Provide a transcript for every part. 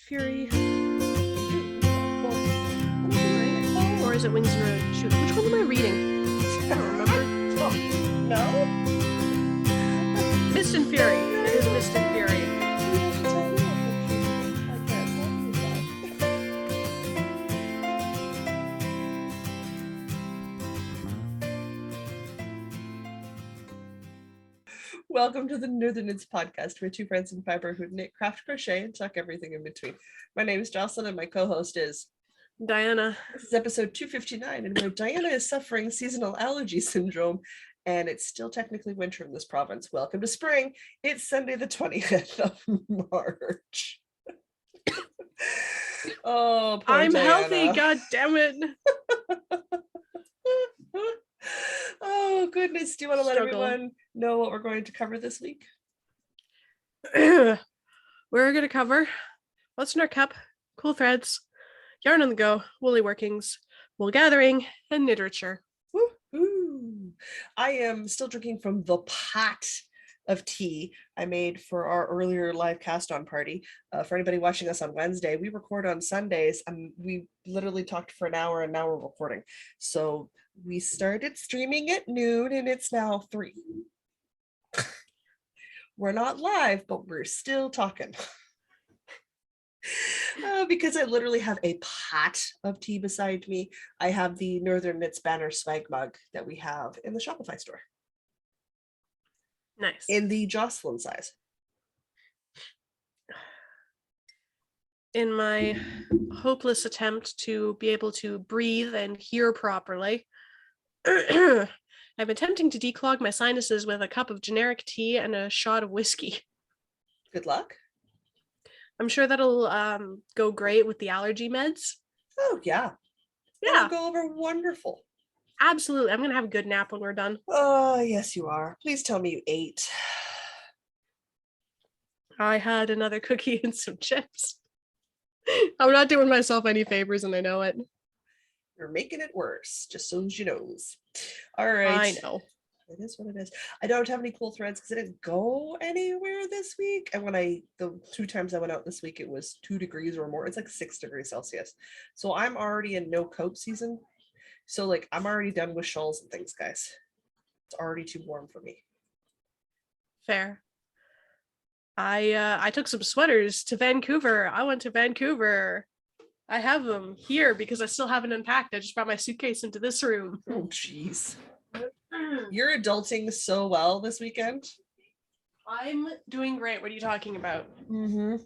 Fury. Or is it Wings of a Shoot? Which one am I reading? I don't remember. No? Mist and Fury. It is Mist and Fury. Welcome to the Northern Knits podcast, where two friends in fibre who knit, craft, crochet, and tuck everything in between. My name is Jocelyn, and my co-host is Diana. This is episode 259, and where Diana is suffering seasonal allergy syndrome, and it's still technically winter in this province. Welcome to spring. It's Sunday the 20th of March. Oh, poor I'm Diana. healthy, god damn it. Oh, goodness. Do you want to let Struggle. everyone know what we're going to cover this week? We're going to cover What's in Our Cup, Cool Threads, Yarn on the Go, Woolly Workings, Wool Gathering, and Kniterature. Woo-hoo. I am still drinking from the pot of tea I made for our earlier live cast on party. For anybody watching us on Wednesday, we record on Sundays, and we literally talked for an hour, and now we're recording. So we started streaming at noon, and it's now 3. We're not live, but we're still talking. Because I literally have a pot of tea beside me. I have the Northern Knits Banner swag mug that we have in the Shopify store. Nice. In the Jocelyn size. In my hopeless attempt to be able to breathe and hear properly, I'm attempting to declog my sinuses with a cup of generic tea and a shot of whiskey. Good luck. I'm sure that'll go great with the allergy meds. Oh, yeah. Yeah, That'll go over wonderful. absolutely. I'm going to have a good nap when we're done. Oh, yes, you are. Please tell me you ate. I had another cookie and some chips. I'm not doing myself any favors, and I know it. You're making it worse, just so you knows. All right. I know. It is what it is. I don't have any cool threads because I didn't go anywhere this week. And when the 2 times I went out this week, it was 2 degrees or more. It's like 6 degrees Celsius. So I'm already in no coat season. So like I'm already done with shawls and things, guys. It's already too warm for me. Fair. I took some sweaters to Vancouver. I went to Vancouver. I have them here because I still haven't unpacked. I just brought my suitcase into this room. Oh, jeez. You're adulting so well this weekend. I'm doing great. What are you talking about? Mm-hmm.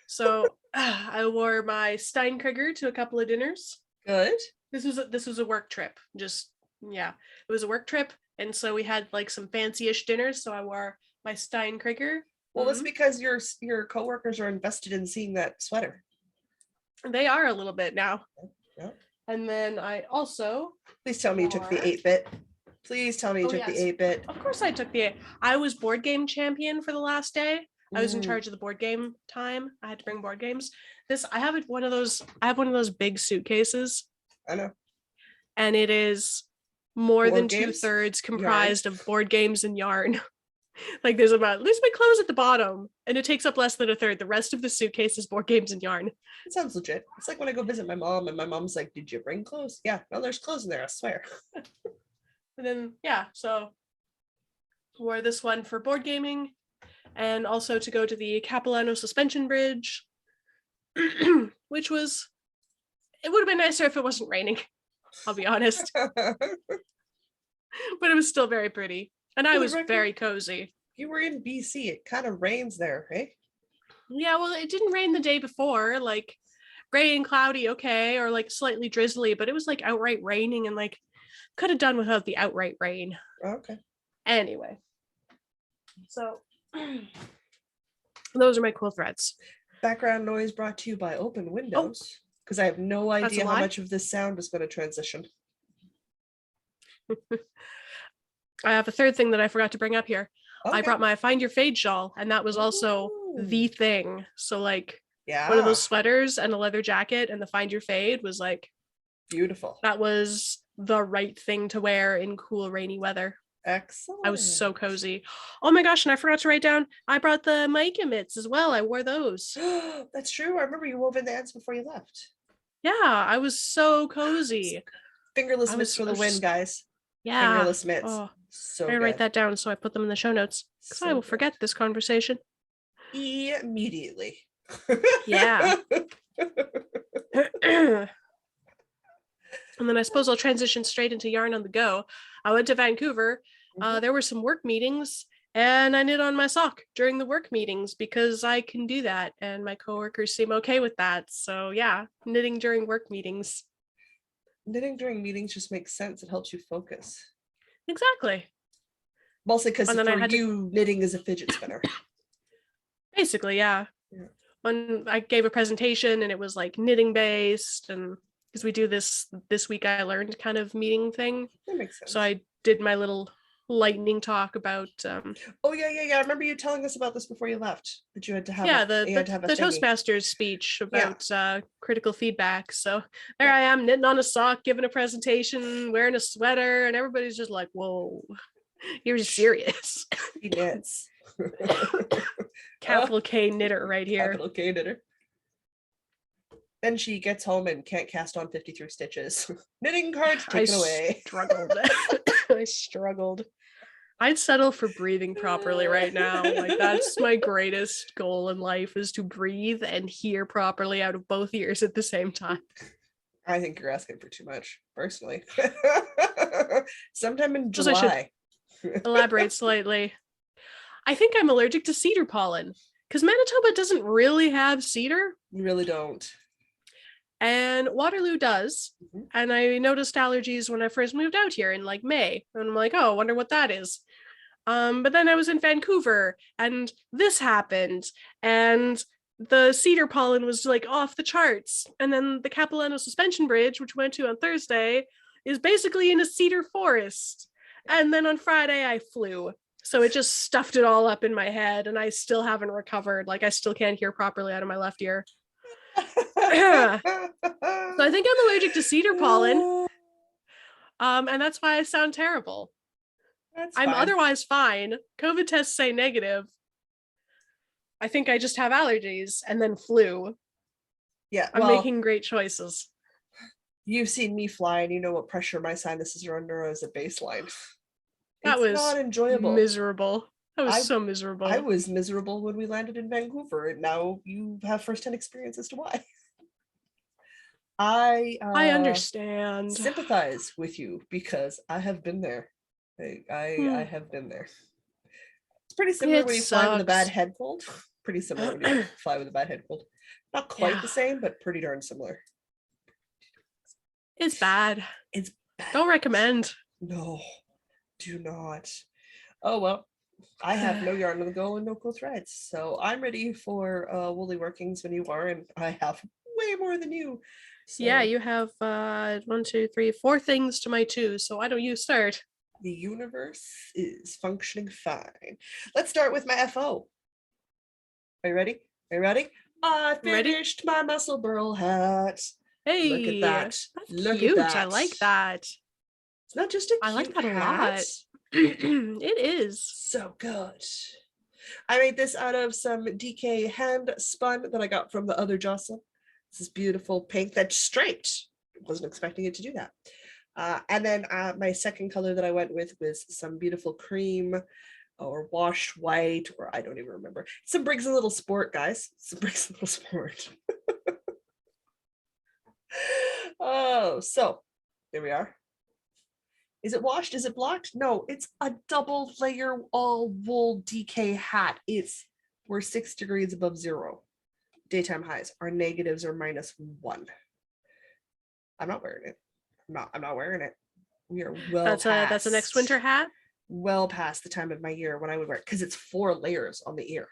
So I wore my Steinkrieger to a couple of dinners. Good. This was a work trip. Just it was a work trip, and so we had like some fancy-ish dinners. So I wore my Steinkrieger. Well, that's because your coworkers are invested in seeing that sweater. They are a little bit now. Yeah. And then I also. Please tell me you took the 8-bit. Please tell me you took the 8-bit. Of course I took the 8. I was board game champion for the last day. I was in charge of the board game time. I had to bring board games. I have one of those big suitcases. I know. And it is more than games? 2/3 comprised of board games and yarn. Like there's my clothes at the bottom, and it takes up less than 1/3. The rest of the suitcase is board games and yarn. It sounds legit. It's like when I go visit my mom, and my mom's like, "Did you bring clothes?" Yeah, no, there's clothes in there, I swear. And then so wore this one for board gaming, and also to go to the Capilano Suspension Bridge, which was. It would have been nicer if it wasn't raining. I'll be honest, but it was still very pretty. And I was very cozy. You were in BC. It kind of rains there, eh? Yeah, well, it didn't rain the day before. Like, gray and cloudy, okay, or like slightly drizzly, but it was like outright raining, and like could have done without the outright rain. Okay. Anyway, so those are my cool threads. Background noise brought to you by Open Windows, because I have no idea how much of this sound is going to transition. I have a third thing that I forgot to bring up here. Okay. I brought my Find Your Fade shawl, and that was also the thing. So like Yeah. one of those sweaters and a leather jacket, and the Find Your Fade was like beautiful. That was the right thing to wear in cool rainy weather. Excellent. I was so cozy. Oh my gosh, and I forgot to write down, I brought the mica mitts as well. I wore those. That's true. I remember you wove in the ends before you left. Yeah, I was so cozy. Fingerless I mitts was, for I the was win, just, guys. yeah. Fingerless mitts. Oh, So I gotta write good. that down so I put them in the show notes because I So will good. forget this conversation. Immediately. Yeah. And then I suppose I'll transition straight into yarn on the go. I went to Vancouver. There were some work meetings, and I knit on my sock during the work meetings because I can do that, and my coworkers seem okay with that. So yeah, knitting during work meetings. Knitting during meetings just makes sense. It helps you focus. Exactly. Mostly because And then I for had to you, knitting is a fidget spinner. basically, yeah. Yeah. When I gave a presentation and it was like knitting based, and because we do this week I learned kind of meeting thing. That makes sense. So I did my little lightning talk about Oh yeah. I remember you telling us about this before you left. That you had to have the a thingy. Toastmasters speech Yeah. about critical feedback. So there I am knitting on a sock, giving a presentation, wearing a sweater, and everybody's just like, "Whoa, you're serious." He knits. Capital K knitter right here. Capital K knitter. Then she gets home and can't cast on 53 stitches. Knitting card taken away. I struggled. I'd settle for breathing properly right now. Like that's my greatest goal in life is to breathe and hear properly out of both ears at the same time. I think you're asking for too much, personally. Sometime in Suppose I July. elaborate slightly. I think I'm allergic to cedar pollen because Manitoba doesn't really have cedar. You really don't. And Waterloo does. Mhm. And I noticed allergies when I first moved out here in like May. And I'm like, oh, I wonder what that is. But then I was in Vancouver and this happened. And the cedar pollen was like off the charts. And then the Capilano suspension bridge, which we went to on Thursday, is basically in a cedar forest. And then on Friday, I flew. So it just stuffed it all up in my head. And I still haven't recovered. Like I still can't hear properly out of my left ear. So I think I'm allergic to cedar pollen. And that's why I sound terrible. I'm fine. otherwise fine. COVID tests say negative. I think I just have allergies and then flu. Yeah, I'm making great choices. You've seen me fly and you know what pressure my sinuses are under as a baseline. That was not enjoyable. Miserable. That was so miserable. I was miserable when we landed in Vancouver, and now you have firsthand experience as to why. I understand. sympathize with you because I have been there. I have been there. It's pretty similar when you fly with a bad head cold. Pretty similar when you fly with a bad head cold. Not quite the same, but pretty darn similar. It's bad. It's bad. Don't recommend. No, do not. Oh well. I have no yarn on the go and no cool threads. So I'm ready for woolly workings when you are, and I have way more than you. So yeah, you have 1, 2, 3, 4 things to my 2. So why don't you start? The universe is functioning fine. Let's start with my FO. Are you ready? Are you ready? I finished my muscle burl hat. Hey, look at that. That's look cute. at that. I like that. It's not just a cute I like that hat. a lot. It is. So good. I made this out of some DK hand spun that I got from the other Jocelyn. This is beautiful pink that's striped. Wasn't expecting it to do that. And then my second color that I went with was some beautiful cream or washed white, or I don't even remember. Some Briggs and Little Sport, guys. Some Briggs and Little Sport. Oh, so there we are. Is it washed? Is it blocked? No, it's a double layer all wool DK hat. We're 6 degrees above zero. Daytime highs. Our negatives are -1. I'm not wearing it. I'm not wearing it. We are well past. That's a next winter hat. Well past the time of my year when I would wear it, because it's 4 layers on the ear.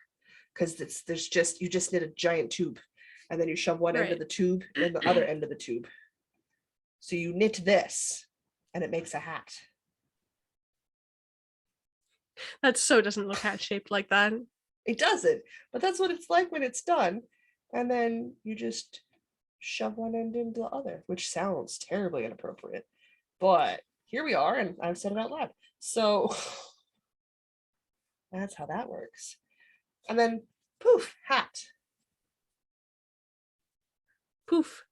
Because you just knit a giant tube, and then you shove one end of the tube and the other end of the tube. So you knit this, and it makes a hat. That so doesn't look hat shaped like that. It doesn't, but that's what it's like when it's done. And then you just shove one end into the other, which sounds terribly inappropriate. But here we are, and I've said it out loud. So that's how that works. And then poof, hat. Poof.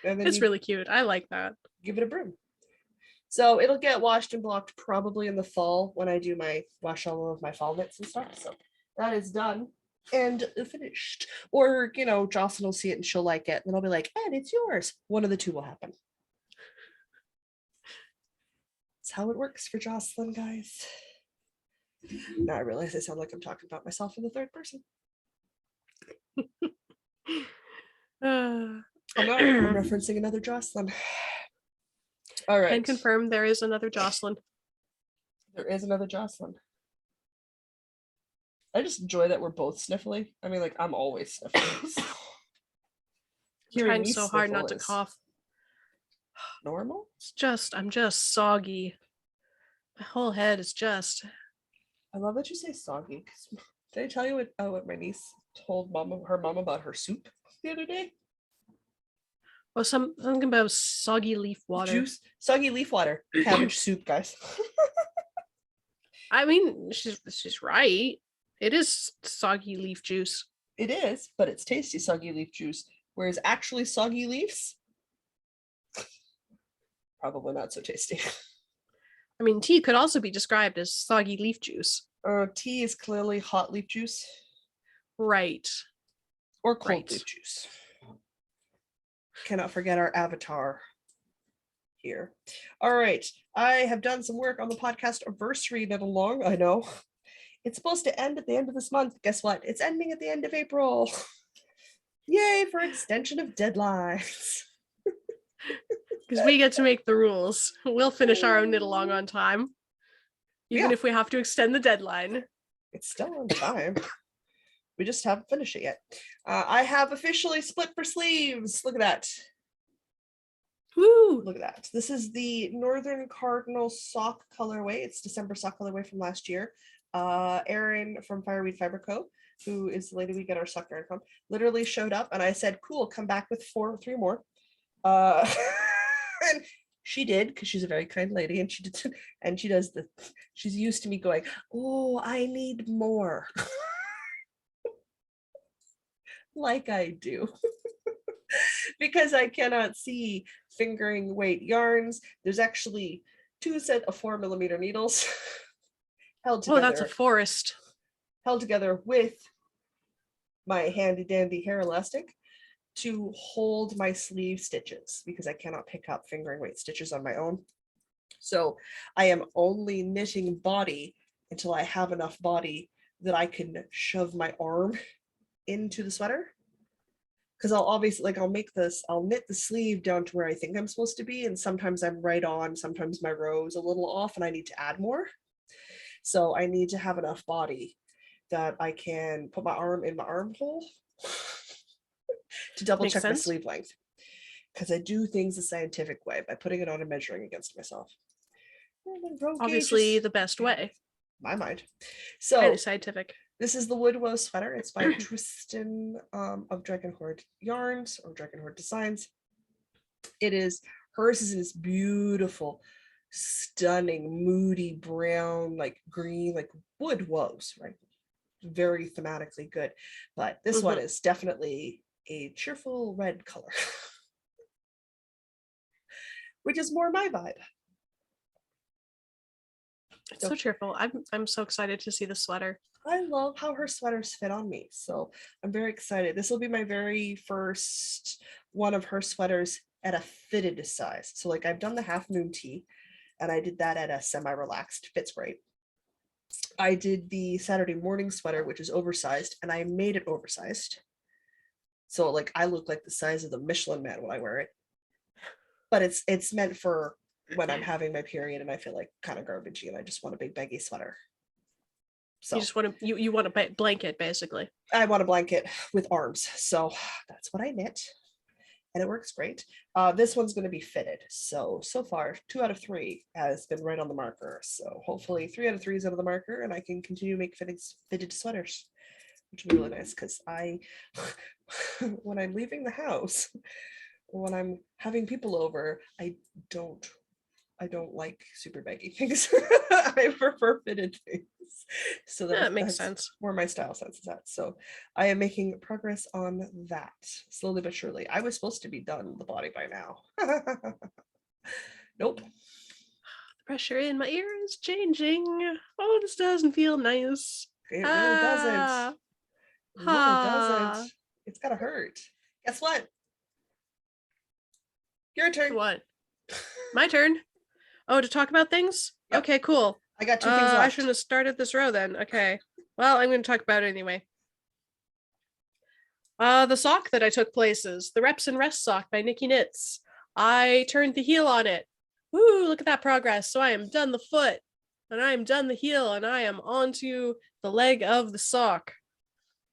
And then It's really cute. I like that. give it a broom. So it'll get washed and blocked probably in the fall when I do my wash all of my fall knits and stuff. So that is done and finished. Or, you know, Jocelyn will see it and she'll like it. And I'll be like, and it's yours. One of the two will happen. That's how it works for Jocelyn, guys. Now I realize I sound like I'm talking about myself in the third person. I'm not referencing another Jocelyn. All right. Can confirm there is another Jocelyn. There is another Jocelyn. I just enjoy that we're both sniffly. I mean, like, I'm always sniffly. Trying so hard not to cough. Normal? I'm just soggy. My whole head is just. I love that you say soggy. Did I tell you what my niece told her mom about her soup the other day? Well, something about soggy leaf water. Juice, soggy leaf water, cabbage soup, guys. I mean, she's right. It is soggy leaf juice. It is, but it's tasty soggy leaf juice. Whereas actually soggy leaves, probably not so tasty. I mean, tea could also be described as soggy leaf juice. Tea is clearly hot leaf juice. Right. Or cold leaf juice. Cannot forget our avatar here. All right. I have done some work on the podcast anniversary knit along. I know. It's supposed to end at the end of this month. Guess what? It's ending at the end of April. Yay for extension of deadlines. Because we get to make the rules. We'll finish our own knit along on time. Even if we have to extend the deadline. It's still on time. We just haven't finished it yet. I have officially split for sleeves. Look at that. Woo! Look at that. This is the Northern Cardinal sock colorway. It's December sock colorway from last year. Erin from Fireweed Fiber Co., who is the lady we get our sock yarn from, literally showed up and I said, cool, come back with 3 more. And she did, because she's a very kind lady, and she did, and she's used to me going, oh, I need more. Like I do. Because I cannot see fingering weight yarns. There's actually 2 sets of 4mm needles held together. Oh, that's a forest. Held together with my handy dandy hair elastic to hold my sleeve stitches, because I cannot pick up fingering weight stitches on my own. So I am only knitting body until I have enough body that I can shove my arm into the sweater. Because I'll obviously, like, I'll knit the sleeve down to where I think I'm supposed to be, and sometimes I'm right on, sometimes my row is a little off and I need to add more. So I need to have enough body that I can put my arm in my armhole to double check my sleeve length. Because I do things the scientific way, by putting it on and measuring against myself. Obviously the best way. My mind. So highly scientific. This is the Woodwoe sweater. It's by Tristan of Dragonhoard Yarns, or Dragonhoard Designs. Hers is in this beautiful, stunning, moody brown, like green, like Woodwoes, right? Very thematically good. But this one is definitely a cheerful red color, which is more my vibe. It's so cheerful. I'm so excited to see the sweater. I love how her sweaters fit on me, so I'm very excited. This will be my very first one of her sweaters at a fitted size. So like, I've done the half moon tee, and I did that at a semi-relaxed, fits great. I did the Saturday morning sweater, which is oversized, and I made it oversized. So like, I look like the size of the Michelin Man when I wear it. But it's meant for when I'm having my period and I feel like kind of garbagey and I just want a big baggy sweater. So you just want to you want a blanket, basically. I want a blanket with arms, so that's what I knit, and it works great. This one's going to be fitted, so far 2 out of 3 has been right on the marker, so hopefully 3 out of 3 is out of the marker and I can continue to make fitted sweaters, which will be really nice, because when I'm leaving the house, when I'm having people over, I don't like super baggy things. I prefer fitted things. So That makes that's sense. where my style sense is at. So I am making progress on that slowly but surely. I was supposed to be done with the body by now. Nope. The pressure in my ear is changing. Oh, this doesn't feel nice. It really doesn't. Ah, It really doesn't. ha. It's gotta hurt. Guess what? Your turn. What? My turn. Oh, to talk about things? Yep. Okay, cool. I got 2 things I left. shouldn't have started this row then. Okay. Well, I'm going to talk about it anyway. The sock that I took places, the Reps and Rest sock by Nikki Knits. I turned the heel on it. Woo, look at that progress. So I am done the foot, and I am done the heel, and I am onto the leg of the sock.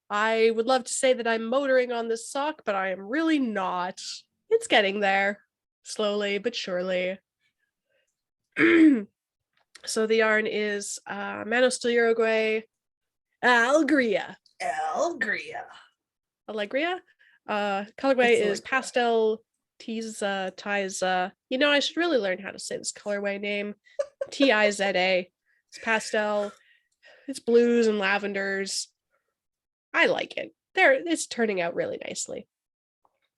I would love to say that I'm motoring on this sock, but I am really not. It's getting there, slowly but surely. So the yarn is Manos del Uruguay Allegria. Allegria. Colorway It's is Allegria. Pastel Tiza. You know, I should really learn how to say this colorway name. Tiza. It's pastel. It's blues and lavenders. I like it. It's turning out really nicely.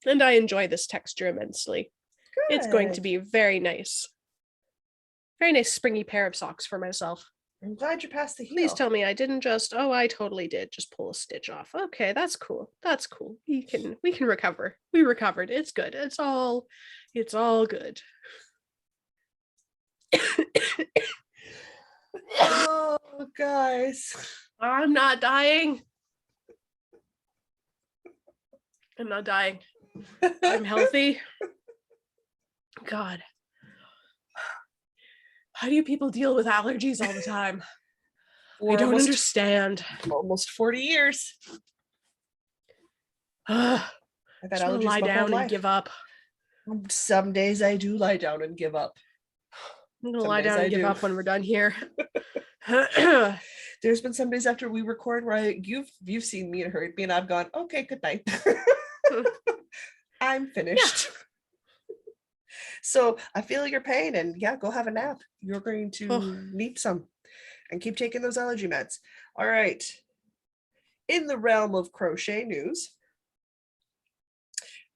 And I enjoy this texture immensely. Good. It's going to be very nice. Very nice springy pair of socks for myself. I'm glad you passed the heel. Please tell me I didn't just, oh, I totally did just pull a stitch off. Okay, that's cool. That's cool. We can recover. We recovered. It's good. It's all good. Oh, guys. I'm not dying. I'm not dying. I'm healthy. God. How do you people deal with allergies all the time? I don't understand. Almost 40 years. I've had just want to allergies lie my whole down and life. give up. Some days I do lie down and give up. I'm gonna Some lie days down I and give do. up when we're done here. There's been some days after we record where you've seen me and heard me and I've gone, okay, good night. I'm finished. Yeah. So I feel your pain, and yeah, go have a nap. You're going to need some, and keep taking those allergy meds. All right. In the realm of crochet news,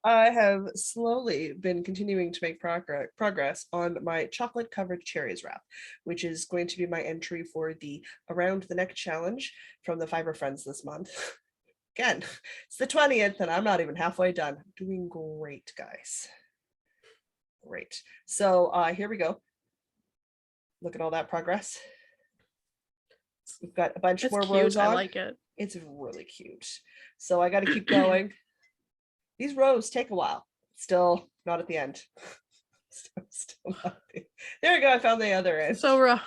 I have slowly been continuing to make progress on my chocolate covered cherries wrap, which is going to be my entry for the Around the Neck challenge from the Fibre Friends this month. Again, it's the 20th and I'm not even halfway done. Doing great, guys. Great. So here we go. Look at all that progress. We've got a bunch more rows on. I like it. It's really cute. So I got to keep going. These rows take a while. Still not at the end. Still not there we go. I found the other end. So wrong.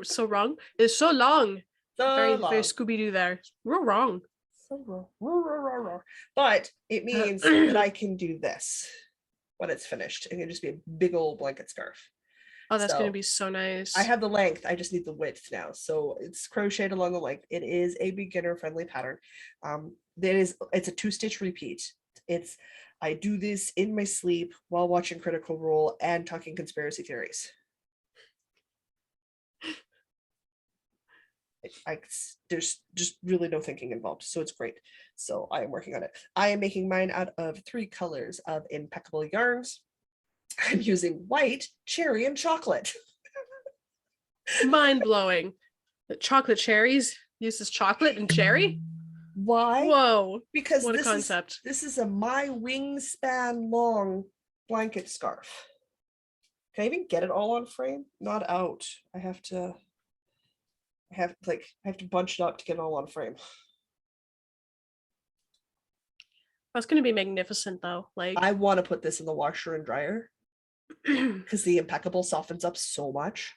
So wrong. It's so long. So very long. Very Scooby-Doo there. We're wrong. So wrong. But it means that I can do this when it's finished. It can just be a big old blanket scarf. Oh, that's going to be so nice. I have the length. I just need the width now. So it's crocheted along the length. It is a beginner friendly pattern. It's a 2-stitch repeat. I do this in my sleep while watching Critical Role and talking conspiracy theories. There's just really no thinking involved, so it's great. So I am working on it. I am making mine out of 3 colors of impeccable yarns. I'm using white, cherry, and chocolate. Mind-blowing. The chocolate cherries uses chocolate and cherry? Why? Whoa. Because what a concept. This is a my wingspan long blanket scarf. Can I even get it all on frame? Not out. I have to bunch it up to get it all on frame. That's going to be magnificent though. Like, I want to put this in the washer and dryer because the impeccable softens up so much.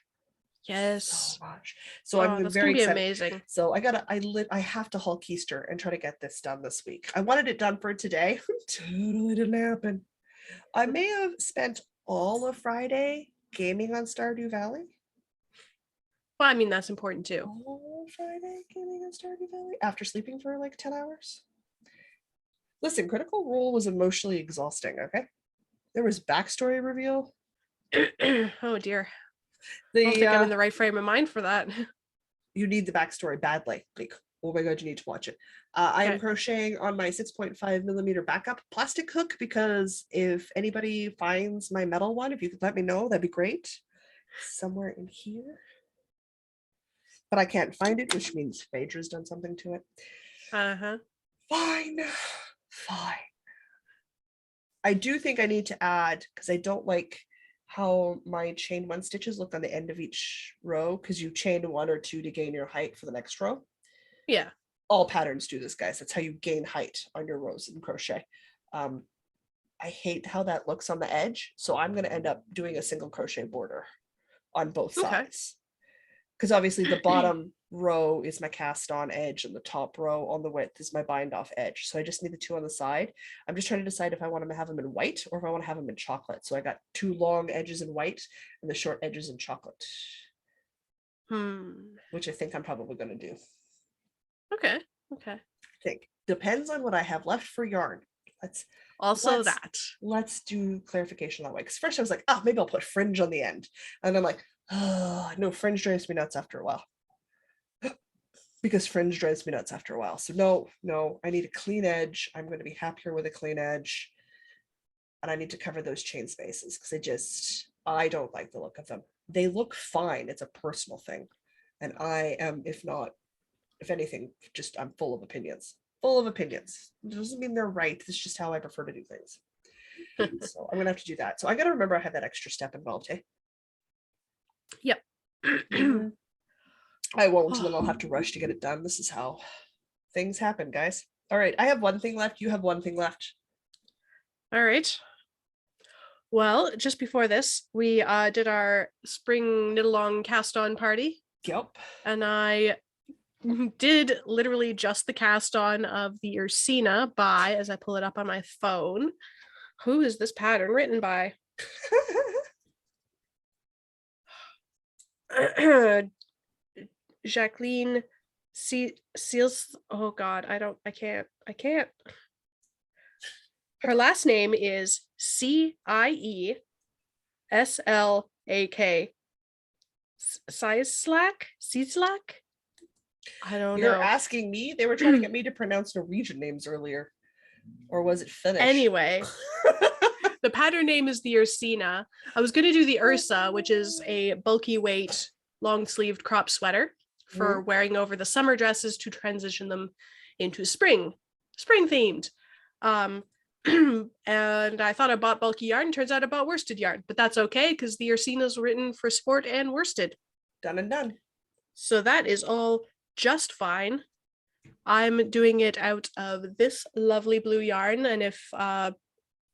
Yes. So much. So I'm very excited. Amazing. So I have to Hulk Easter and try to get this done this week. I wanted it done for today. Totally didn't happen. I may have spent all of Friday gaming on Stardew Valley. Well, I mean, that's important too. All Friday gaming on Stardew Valley after sleeping for like 10 hours. Listen, Critical Role was emotionally exhausting, okay? There was backstory reveal. Oh dear. The I don't think I'm in the right frame of mind for that. you need the backstory badly. Like, oh my god, you need to watch it. I am Okay. crocheting on my 6.5mm backup plastic hook because if anybody finds my metal one, if you could let me know, that'd be great. Somewhere in here. But I can't find it, which means Phaedra's done something to it. Uh-huh. Fine. Fine. I do think I need to add, because I don't like how my chain one stitches look on the end of each row, because you chain one or two to gain your height for the next row. Yeah. All patterns do this, guys. That's how you gain height on your rows in crochet. I hate how that looks on the edge, so I'm going to end up doing a single crochet border on both Okay. sides. Because obviously the bottom row is my cast on edge and the top row on the width is my bind off edge. So I just need the two on the side. I'm just trying to decide if I want to have them in white or if I want to have them in chocolate. So I got two long edges in white and the short edges in chocolate, which I think I'm probably going to do. Okay. Okay. I think depends on what I have left for yarn. Let's do clarification that way. Because first I was like, oh, maybe I'll put fringe on the end. And I'm like, oh, no, fringe drives me nuts after a while. Because fringe drives me nuts after a while. So no, I need a clean edge. I'm going to be happier with a clean edge. And I need to cover those chain spaces because I don't like the look of them. They look fine. It's a personal thing. And I am, if anything, I'm full of opinions. Full of opinions. It doesn't mean they're right. It's just how I prefer to do things. So I'm gonna have to do that. So I gotta remember I have that extra step involved, hey? Yep. I won't, and then I'll have to rush to get it done. This is how things happen, guys. All right, I have one thing left. You have one thing left. All right. Well, just before this, we did our spring knit-along cast-on party. Yep. And I did literally just the cast-on of the Ursina by, as I pull it up on my phone. Who is this pattern written by? Jacqueline Seals. Oh God, I can't. Her last name is Cieslak. Cieslak? I don't know. You're asking me? They were trying to get me to pronounce Norwegian names earlier. Or was it Finnish? Anyway. The pattern name is the Ursina. I was going to do the Ursa, which is a bulky weight, long-sleeved crop sweater for wearing over the summer dresses to transition them into spring themed. And I thought I bought bulky yarn. Turns out I bought worsted yarn, but that's okay because the Ursina is written for sport and worsted. Done and done. So that is all just fine. I'm doing it out of this lovely blue yarn, and if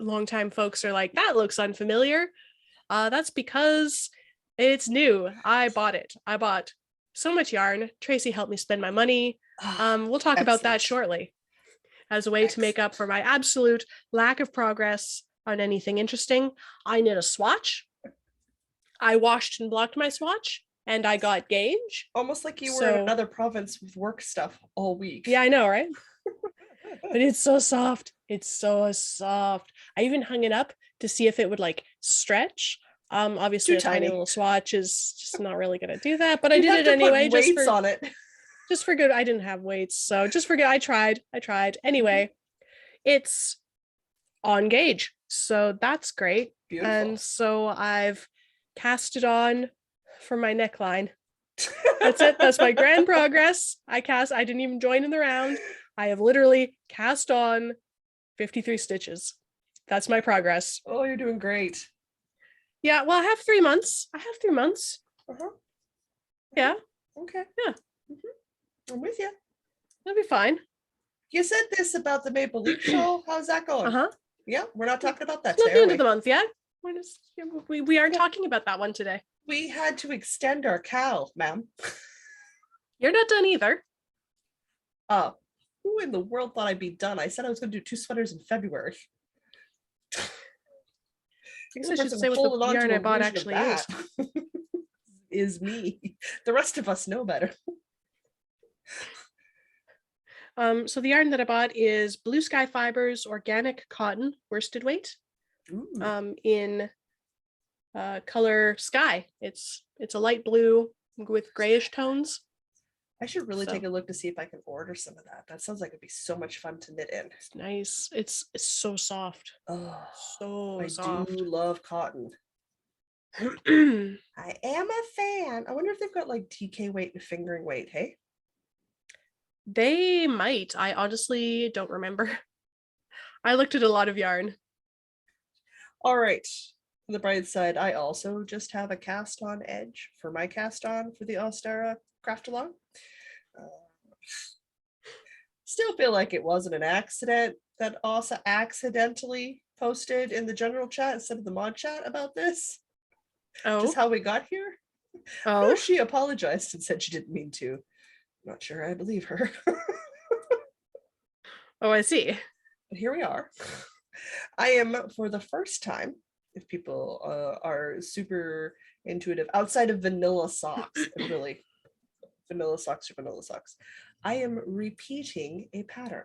longtime folks are like, that looks unfamiliar, that's because it's new. I bought it. I bought so much yarn. Tracy helped me spend my money. We'll talk about that shortly as a way to make up for my absolute lack of progress on anything interesting. I knit a swatch. I washed and blocked my swatch, and I got gauge. Almost like you were in another province with work stuff all week. Yeah, I know, right? But it's so soft. It's so soft. I even hung it up to see if it would like stretch. Obviously a tiny little swatch is just not really gonna do that, but I did it anyway. Just for weights on it. Just for good. I didn't have weights, so just for good. I tried. Anyway, it's on gauge, so that's great. Beautiful. And so I've cast it on for my neckline. That's it. That's my grand progress. I didn't even join in the round. I have literally cast on 53 stitches. That's my progress. Oh, you're doing great. Yeah, well, I have 3 months. Uh-huh. Yeah. Okay. Yeah. I'm with you. That'll be fine. You said this about the Maple Leaf show. How's that going? Uh-huh. Yeah, we're not talking about that It's not today. the end of the month yet. We aren't talking about that one today. We had to extend our cowl, ma'am. You're not done either. Oh, who in the world thought I'd be done? I said I was going to do 2 sweaters in February. I guess I should say what the yarn I bought actually is. Is me. The rest of us know better. So the yarn that I bought is Blue Sky Fibers organic cotton worsted weight. Ooh, in color Sky. It's a light blue with grayish tones. I should really take So a look to see if I can order some of that. That sounds like it'd be so much fun to knit in. it's nice. It's so soft. Oh, So I do soft. love cotton. I am a fan. I wonder if they've got like TK weight and fingering weight. Hey, They might. I honestly don't remember. I looked at a lot of yarn. all right. On the bright side, I also just have a cast on edge for my cast on for the Ostara craft along. Uh, still feel like it wasn't an accident that Osa accidentally posted in the general chat instead of the mod chat about this. Just Oh, how we got here. I know oh, she apologized and said she didn't mean to. I'm not sure I believe her. oh, I see. But here we are. I am, for the first time, if people are super intuitive, outside of vanilla socks, and really vanilla socks are vanilla socks, I am repeating a pattern.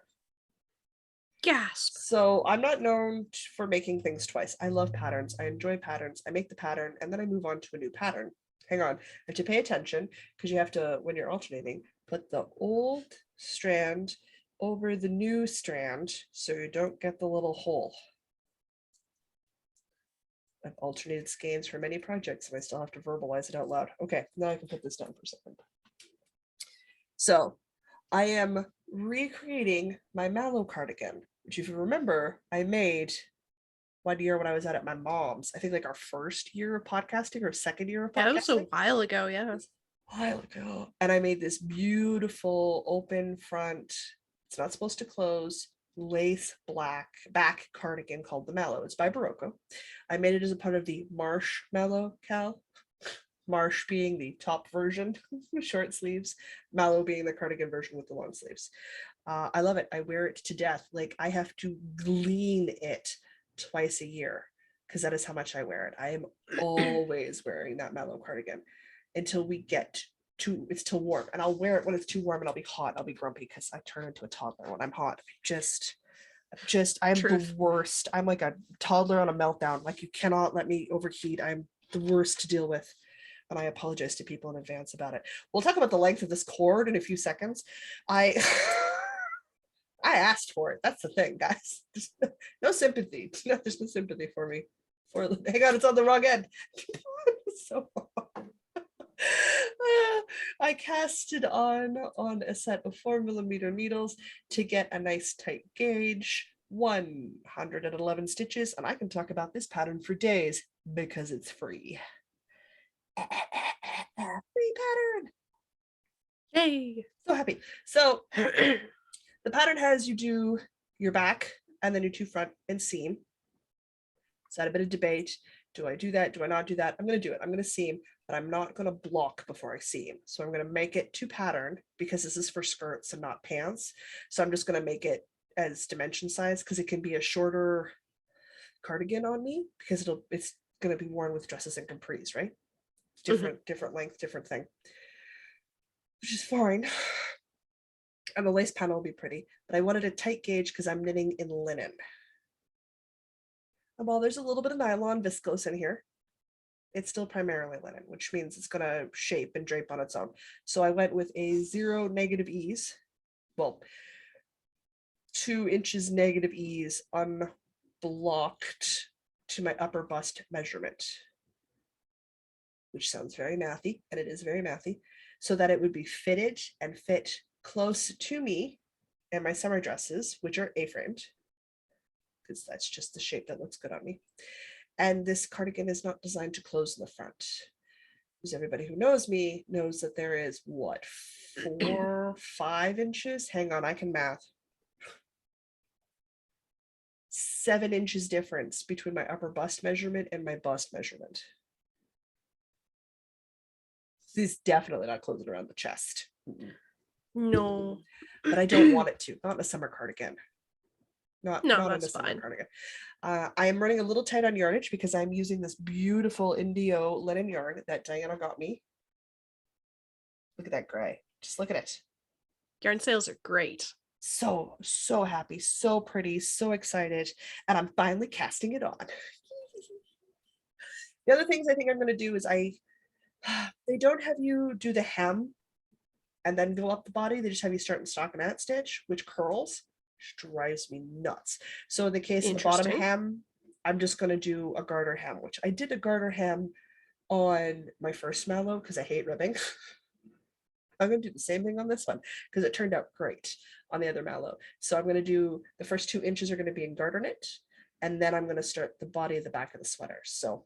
Gasp. So I'm not known for making things twice. I love patterns. I enjoy patterns. I make the pattern and then I move on to a new pattern. Hang on. I have to pay attention because you have to, when you're alternating, put the old strand over the new strand so you don't get the little hole. I've alternated skeins for many projects and I still have to verbalize it out loud. Okay, now I can put this down for a second. So I am recreating my mallow cardigan, which if you remember, I made 1 year when I was at my mom's. I think like our first year of podcasting or second year of Yeah, it was a podcasting. while ago. Yeah. A while ago. And I made this beautiful open front. It's not supposed to close. Lace black back cardigan called the Mallow. It's by Barocco. I made it as a part of the Marshmallow Cal. Marsh being the top version, short sleeves, Mallow being the cardigan version with the long sleeves. I love it. I wear it to death. Like I have to glean it twice a year because that is how much I wear it. I am always wearing that Mallow cardigan until we get to it's too warm. And I'll wear it when it's too warm and I'll be hot. I'll be grumpy because I turn into a toddler when I'm hot. I'm the Truth. worst. I'm like a toddler on a meltdown. Like you cannot let me overheat. I'm the worst to deal with. And I apologize to people in advance about it. We'll talk about the length of this cord in a few seconds. I I asked for it. That's the thing, guys. There's no sympathy. There's no sympathy for me. Hang on, it's on the wrong end. So I cast it on a set of 4mm needles to get a nice tight gauge, 111 stitches, and I can talk about this pattern for days because it's free. Free pattern. Yay. So happy. So the pattern has you do your back and then your two front and seam. So I had a bit of debate. Do I do that? Do I not do that? I'm going to do it. I'm going to seam, but I'm not going to block before I seam. So I'm going to make it to pattern because this is for skirts and not pants. So I'm just going to make it as dimension size because it can be a shorter cardigan on me because it's going to be worn with dresses and capris, right? Different length, different thing, which is fine. And the lace panel will be pretty, but I wanted a tight gauge because I'm knitting in linen. And while there's a little bit of nylon viscose in here, it's still primarily linen, which means it's going to shape and drape on its own. So I went with a 0 negative ease, well, 2 inches negative ease unblocked to my upper bust measurement, which sounds very mathy, and it is very mathy, so that it would be fitted and fit close to me and my summer dresses, which are A-framed, because that's just the shape that looks good on me. And this cardigan is not designed to close in the front. Because everybody who knows me knows that there is, what, 4, 5 inches? Hang on, I can math. 7 inches difference between my upper bust measurement and my bust measurement. This is definitely not closing around the chest. No. But I don't want it to, not in a summer cardigan. Not No, in a that's summer fine. cardigan. I am running a little tight on yardage because I'm using this beautiful Indio linen yarn that Diana got me. Look at that gray. Just look at it. Yarn sales are great. So happy, so pretty, so excited, and I'm finally casting it on. The other things I think I'm going to do is they don't have you do the hem and then go up the body. They just have you start in stockinette stitch, which curls, which drives me nuts. So in the case of the bottom Interesting. hem, I'm just going to do a garter hem, which I did a garter hem on my first mallow because I hate ribbing. I'm going to do the same thing on this one because it turned out great on the other mallow. So I'm going to do the first 2 inches are going to be in garter knit, and then I'm going to start the body of the back of the sweater. So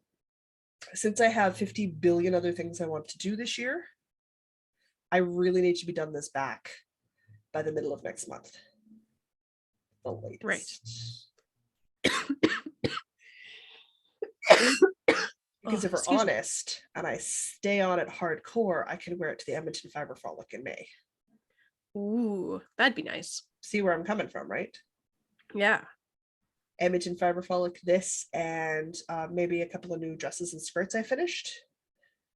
since I have 50 billion other things I want to do this year, I really need to be done this back by the middle of next month. The Right. latest. Because Oh, if we're excuse me. honest, and I stay on it hardcore, I can wear it to the Edmonton Fibre Frolic in May. Ooh, that'd be nice. See where I'm coming from, right? Yeah. Edmonton Fibre Frolic this, and maybe a couple of new dresses and skirts I finished.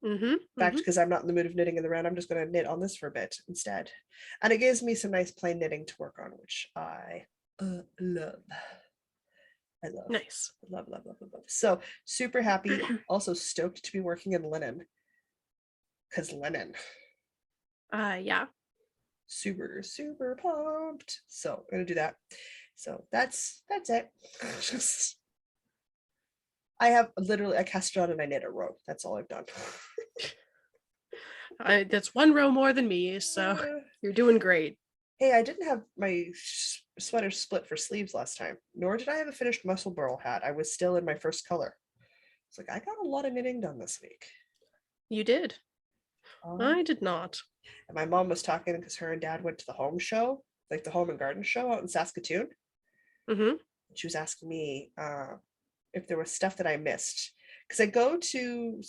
Mm-hmm. In fact, Mm-hmm. because I'm not in the mood of knitting in the round, I'm just going to knit on this for a bit instead. And it gives me some nice plain knitting to work on, which I love. I love. Nice. Love, love, love, love, love. So super happy. Also stoked to be working in linen. Because linen. Yeah. Super, super pumped. So I'm gonna do that. So that's it. Just I have literally I cast it on and I knit a row. That's all I've done. That's 1 row more than me, so you're doing great. Hey, I didn't have my sweater split for sleeves last time, nor did I have a finished muscle burl hat. I was still in my first color. It's like I got a lot of knitting done this week. You did. Um, I did not. and my mom was talking because her and dad went to the home show, like the home and garden show out in Saskatoon. Mm-hmm. She was asking me if there was stuff that I missed. Because I go to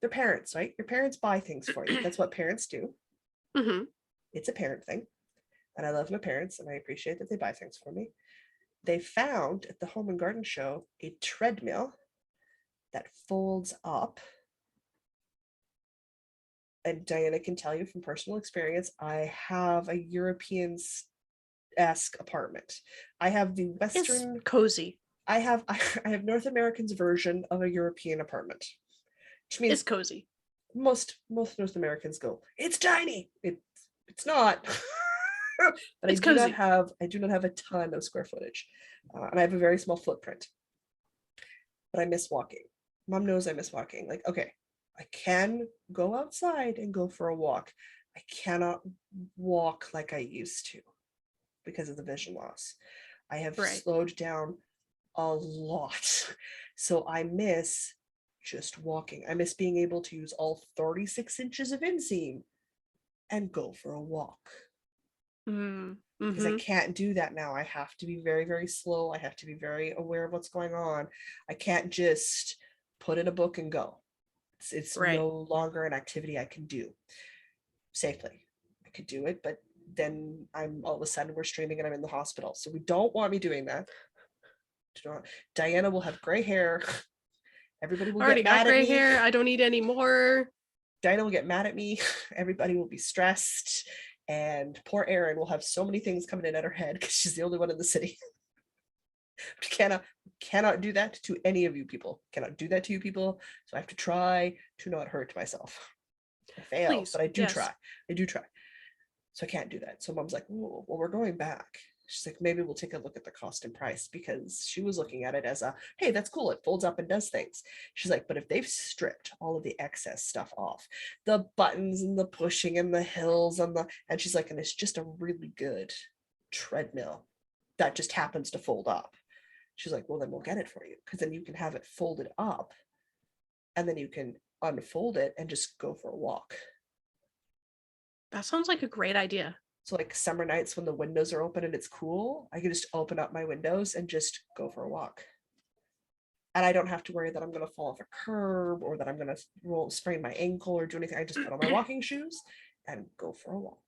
their parents, right? Your parents buy things for you. That's what parents do. Mm-hmm. It's a parent thing. And I love my parents and I appreciate that they buy things for me. They found at the home and garden show a treadmill that folds up. And Diana can tell you from personal experience, I have a European-esque apartment. I have the It's Western, cozy. I have North American's version of a European apartment, which It's means cozy. most North Americans go, it's tiny. It's not. But It's cozy. I do not have a ton of square footage, and I have a very small footprint. But I miss walking. Mom knows I miss walking. Like, okay, I can go outside and go for a walk. I cannot walk like I used to because of the vision loss. I have Right. slowed down a lot. So I miss just walking. I miss being able to use all 36 inches of inseam and go for a walk. Because I Mm-hmm. can't do that now. I have to be very, very slow. I have to be very aware of what's going on. I can't just put in a book and go. It's Right. no longer an activity I can do safely. I could do it, but then I'm all of a sudden we're streaming and I'm in the hospital. So we don't want me doing that. Diana will have gray hair. Everybody will Already get got mad at gray me. hair. I don't need any more. Diana will get mad at me. Everybody will be stressed. And poor Erin will have so many things coming in at her head because she's the only one in the city. cannot do that to any of you people. Cannot do that to you people. So I have to try to not hurt myself. I fail, Please. but I do Yes. try. I do try. So I can't do that. So mom's like, well, we're going back. She's like, maybe we'll take a look at the cost and price, because she was looking at it as a, hey, that's cool. It folds up and does things. She's like, but if they've stripped all of the excess stuff off, the buttons and the pushing and the hills and she's like, and it's just a really good treadmill that just happens to fold up. She's like, well, then we'll get it for you, because then you can have it folded up and then you can unfold it and just go for a walk. That sounds like a great idea. So like summer nights when the windows are open and it's cool, I can just open up my windows and just go for a walk. And I don't have to worry that I'm going to fall off a curb or that I'm going to sprain my ankle or do anything. I just put on my walking shoes and go for a walk.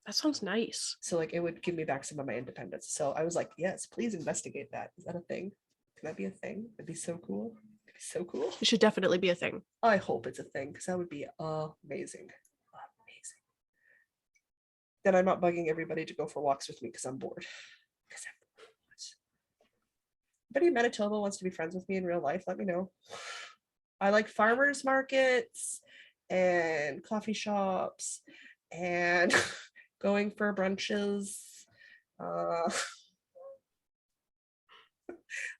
That sounds nice. So like it would give me back some of my independence. So I was like, yes, please investigate that. Is that a thing? Can that be a thing? That'd be so cool. It'd be so cool. It should definitely be a thing. I hope it's a thing, because that would be amazing. Amazing. then I'm not bugging everybody to go for walks with me because I'm bored. Anybody in Manitoba wants to be friends with me in real life, let me know. I like farmers markets and coffee shops and going for brunches.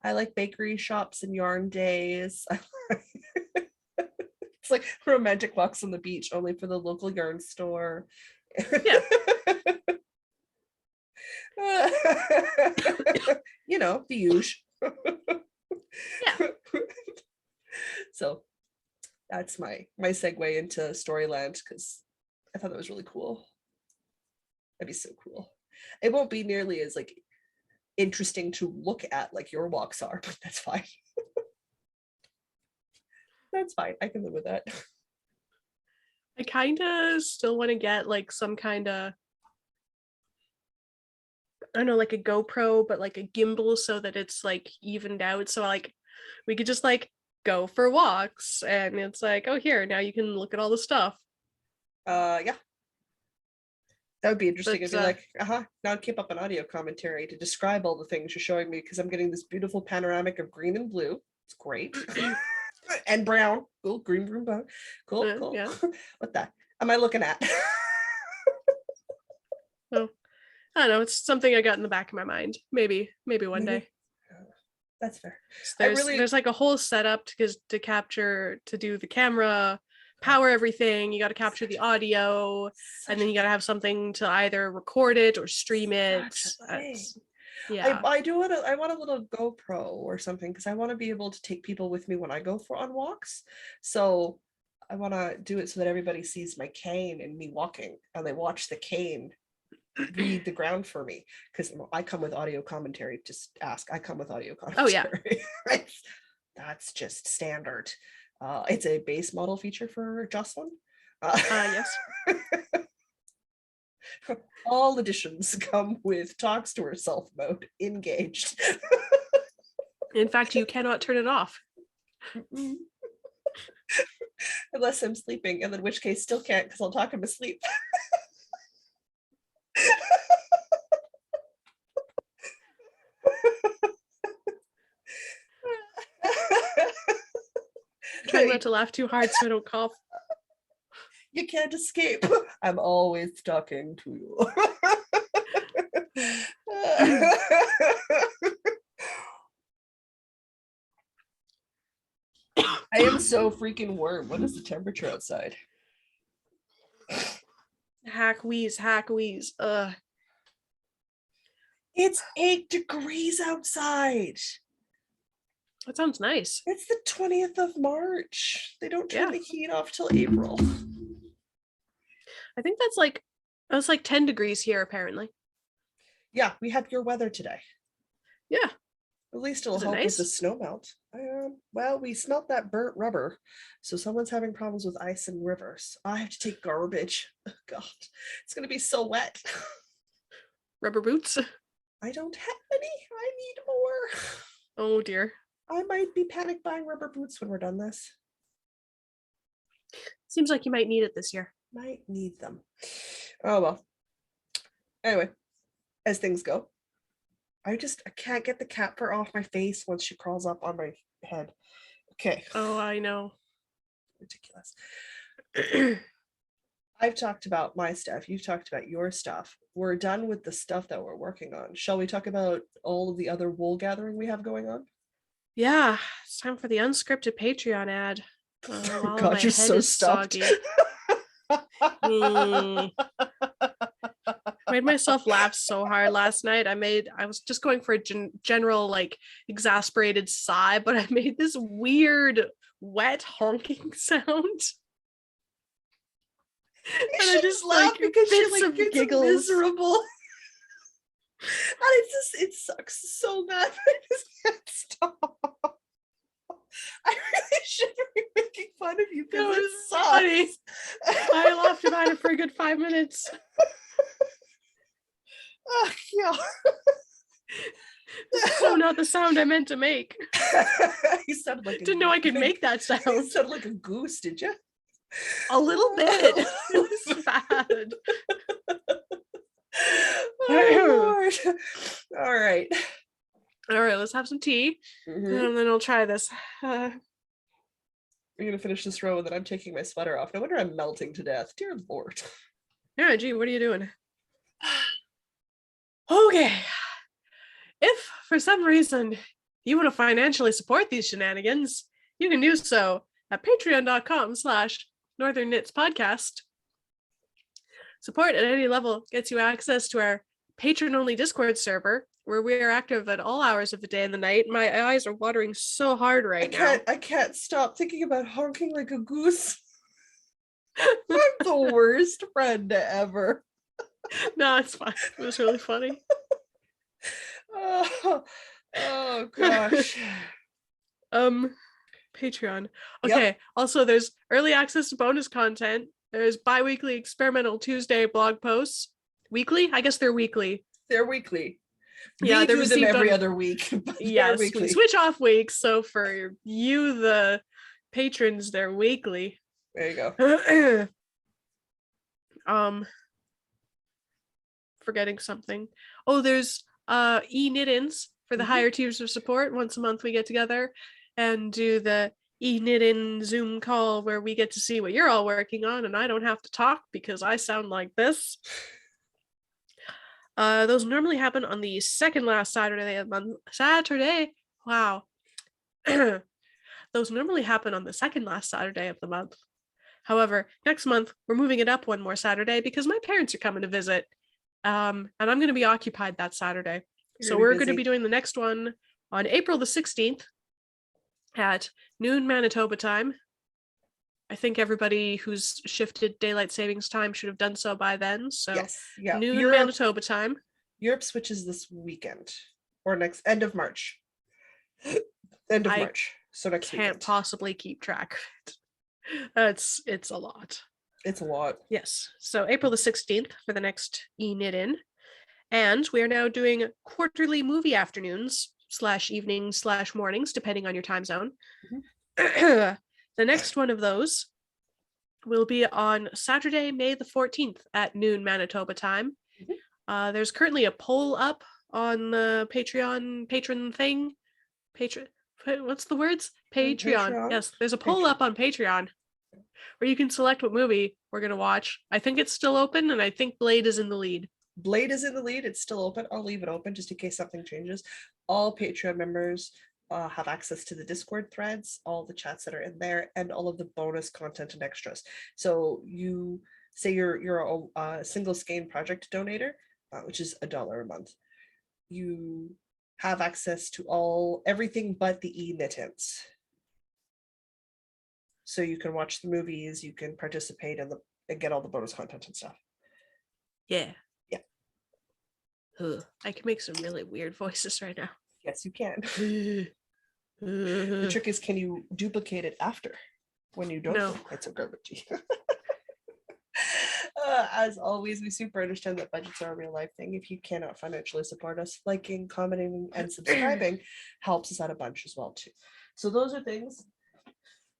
I like bakery shops and yarn days. It's like romantic walks on the beach, only for the local yarn store. Yeah. You know, the usual. Yeah. So that's my segue into Storyland, because I thought that was really cool. That'd be so cool. It won't be nearly as like interesting to look at like your walks are, but that's fine. That's fine. I can live with that. I kind of still want to get like some kind of, I don't know, like a GoPro, but like a gimbal so that it's like evened out. So like we could just like go for walks and it's like, oh, here, now you can look at all the stuff. Yeah. That would be interesting. But, It'd be like, now keep up an audio commentary to describe all the things you're showing me, because I'm getting this beautiful panoramic of green and blue. It's great. And brown. Cool. Green, brown. Cool, cool. Yeah. What the am I looking at? Oh, I don't know. It's something I got in the back of my mind. Maybe one day. That's fair. So there's like a whole setup to capture, to do the camera, power everything. You got to capture the audio, and then you got to have something to either record it or stream it. Yeah. I want a little GoPro or something, because I want to be able to take people with me when I go on walks. So I want to do it so that everybody sees my cane and me walking, and they watch the cane read the ground for me, because I come with audio commentary. Just ask. I come with audio commentary. Oh yeah. That's just standard. It's a base model feature for Jocelyn. Yes. All editions come with talks to herself mode engaged. In fact, you cannot turn it off. Unless I'm sleeping, and in which case still can't, because I'll talk him asleep. Try not to laugh too hard so I don't cough. You can't escape. I'm always talking to you. I am so freaking warm. What is the temperature outside? Hack wheeze. It's 8 degrees outside. That sounds nice. It's the 20th of March. They don't turn the heat off till April. I think that's like 10 degrees here, apparently. Yeah, we had your weather today. Yeah. At least it'll help with the snow melt. Well, we smelt that burnt rubber, so someone's having problems with ice and rivers. I have to take garbage. Oh, God, it's going to be so wet. Rubber boots? I don't have any. I need more. Oh, dear. I might be panic buying rubber boots when we're done this. Seems like you might need it this year. Might need them. Oh, well. Anyway, as things go, I can't get the cat fur off my face once she crawls up on my head. Okay. Oh, I know. Ridiculous. I've talked about my stuff. You've talked about your stuff. We're done with the stuff that we're working on. Shall we talk about all of the other wool gathering we have going on? Yeah, it's time for the unscripted Patreon ad. Oh, God, you're so stuffed. Made myself laugh so hard last night. I was just going for a general like exasperated sigh, but I made this weird wet honking sound. And I just laugh like because she like gets giggles. Miserable. And it sucks so bad. I just can't stop. I really shouldn't be making fun of you because it sucks. Funny. I laughed about it for a good 5 minutes. Oh, yeah. This is so not the sound I meant to make. You sounded like didn't know I could make that sound. You sounded like a goose, did you? A little bit. It was bad. Oh, Lord. All right. All right, let's have some tea, Mhm. and then I'll try this. We're gonna finish this row, and then I'm taking my sweater off. No wonder I'm melting to death. Dear Lord. Yeah, gee, what are you doing? Okay. If for some reason you want to financially support these shenanigans, you can do so at patreon.com/Northern Knits Podcast. Support at any level gets you access to our patron-only Discord server, where we are active at all hours of the day and the night. My eyes are watering so hard right now. I can't stop thinking about honking like a goose. I'm the worst friend ever. No, it's fine. It was really funny. Oh, oh gosh. Patreon. Yep. Okay. Also, there's early access to bonus content. There's bi-weekly experimental Tuesday blog posts. Weekly? I guess they're weekly. They're weekly. Yeah, We they're do them received every on. other week. But they're Yes, we weekly. switch off weeks. So for you, the patrons, they're weekly. There you go. Forgetting something. Oh, there's e-knit-ins for the higher tiers of support. Once a month we get together and do the e-knit-in Zoom call where we get to see what you're all working on, and I don't have to talk because I sound like this. Those normally happen on the second last Saturday of the month. Wow. Those normally happen on the second last Saturday of the month. However, next month we're moving it up one more Saturday because my parents are coming to visit. And I'm going to be occupied that Saturday. So we're going to be doing the next one on April the 16th at noon Manitoba time. I think everybody who's shifted daylight savings time should have done so by then. So yes, yeah. noon Manitoba time. Europe switches this weekend or next end of March. End of March. So next weekend. Can't possibly keep track of it. It's a lot. It's a lot. Yes. So April the 16th for the next e-knit-in. And we are now doing quarterly movie afternoons / evenings / mornings, depending on your time zone. The next one of those will be on Saturday, May the 14th at noon Manitoba time. There's currently a poll up on the patron thing. What's the words? Patreon. Yes, there's a poll up on Patreon where you can select what movie we're going to watch. I think it's still open, and I think Blade is in the lead. Blade is in the lead. It's still open. I'll leave it open just in case something changes. All Patreon members have access to the Discord threads, all the chats that are in there, and all of the bonus content and extras. So you say you're a single skein project donator, which is $1 a month. You have access to everything but the e-knit-ins. So you can watch the movies, you can participate in and get all the bonus content and stuff. Yeah. Yeah. I can make some really weird voices right now. Yes, you can. The trick is, can you duplicate it after when you don't? No. It's so garbagey. As always, we super understand that budgets are a real life thing. If you cannot financially support us, liking, commenting, and subscribing helps us out a bunch as well too. So those are things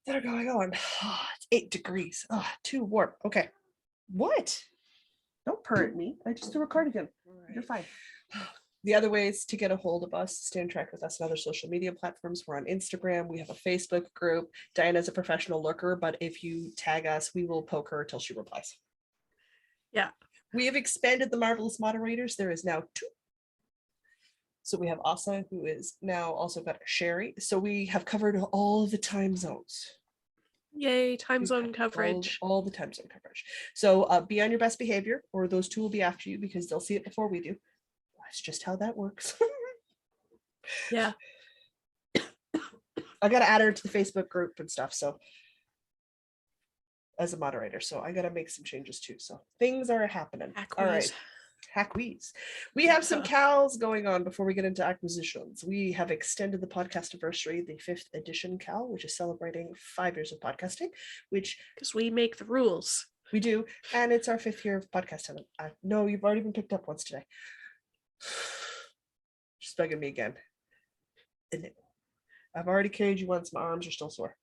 that are going on. Oh, it's 8 degrees. Oh, too warm. Okay. What? Don't purr at me. I just threw a cardigan. You're fine. The other ways to get a hold of us, stay in track with us on other social media platforms. We're on Instagram. We have a Facebook group. Diana's a professional lurker, but if you tag us, we will poke her until she replies. Yeah. We have expanded the marvelous moderators. There is now 2. So we have Asa, who is now also got Sherry. So we have covered all the time zones. Yay, time zone coverage. All the time zone coverage. So be on your best behavior, or those 2 will be after you because they'll see it before we do. That's just how that works. Yeah. I got to add her to the Facebook group and stuff. So as a moderator, so I got to make some changes too. So things are happening. All right. Hackwees. We have some cals going on before we get into acquisitions. We have extended the podcast anniversary, the 5th edition cal, which is celebrating 5 years of podcasting, which because we make the rules. We do, and it's our 5th year of podcasting. No, you've already been picked up once today. She's bugging me again. I've already carried you once. My arms are still sore.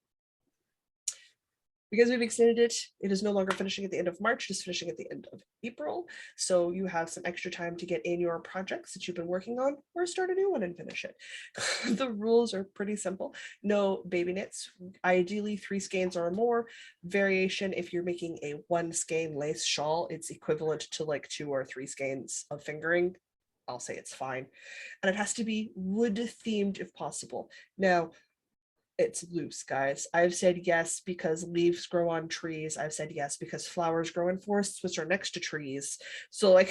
Because we've extended it, it is no longer finishing at the end of March, it is finishing at the end of April. So you have some extra time to get in your projects that you've been working on or start a new one and finish it. The rules are pretty simple. No baby knits, ideally 3 skeins or more. Variation, if you're making a 1 skein lace shawl, it's equivalent to like 2 or 3 skeins of fingering. I'll say it's fine. And it has to be wood themed if possible. Now, it's loose, guys. I've said yes because leaves grow on trees. I've said yes because flowers grow in forests, which are next to trees. So like,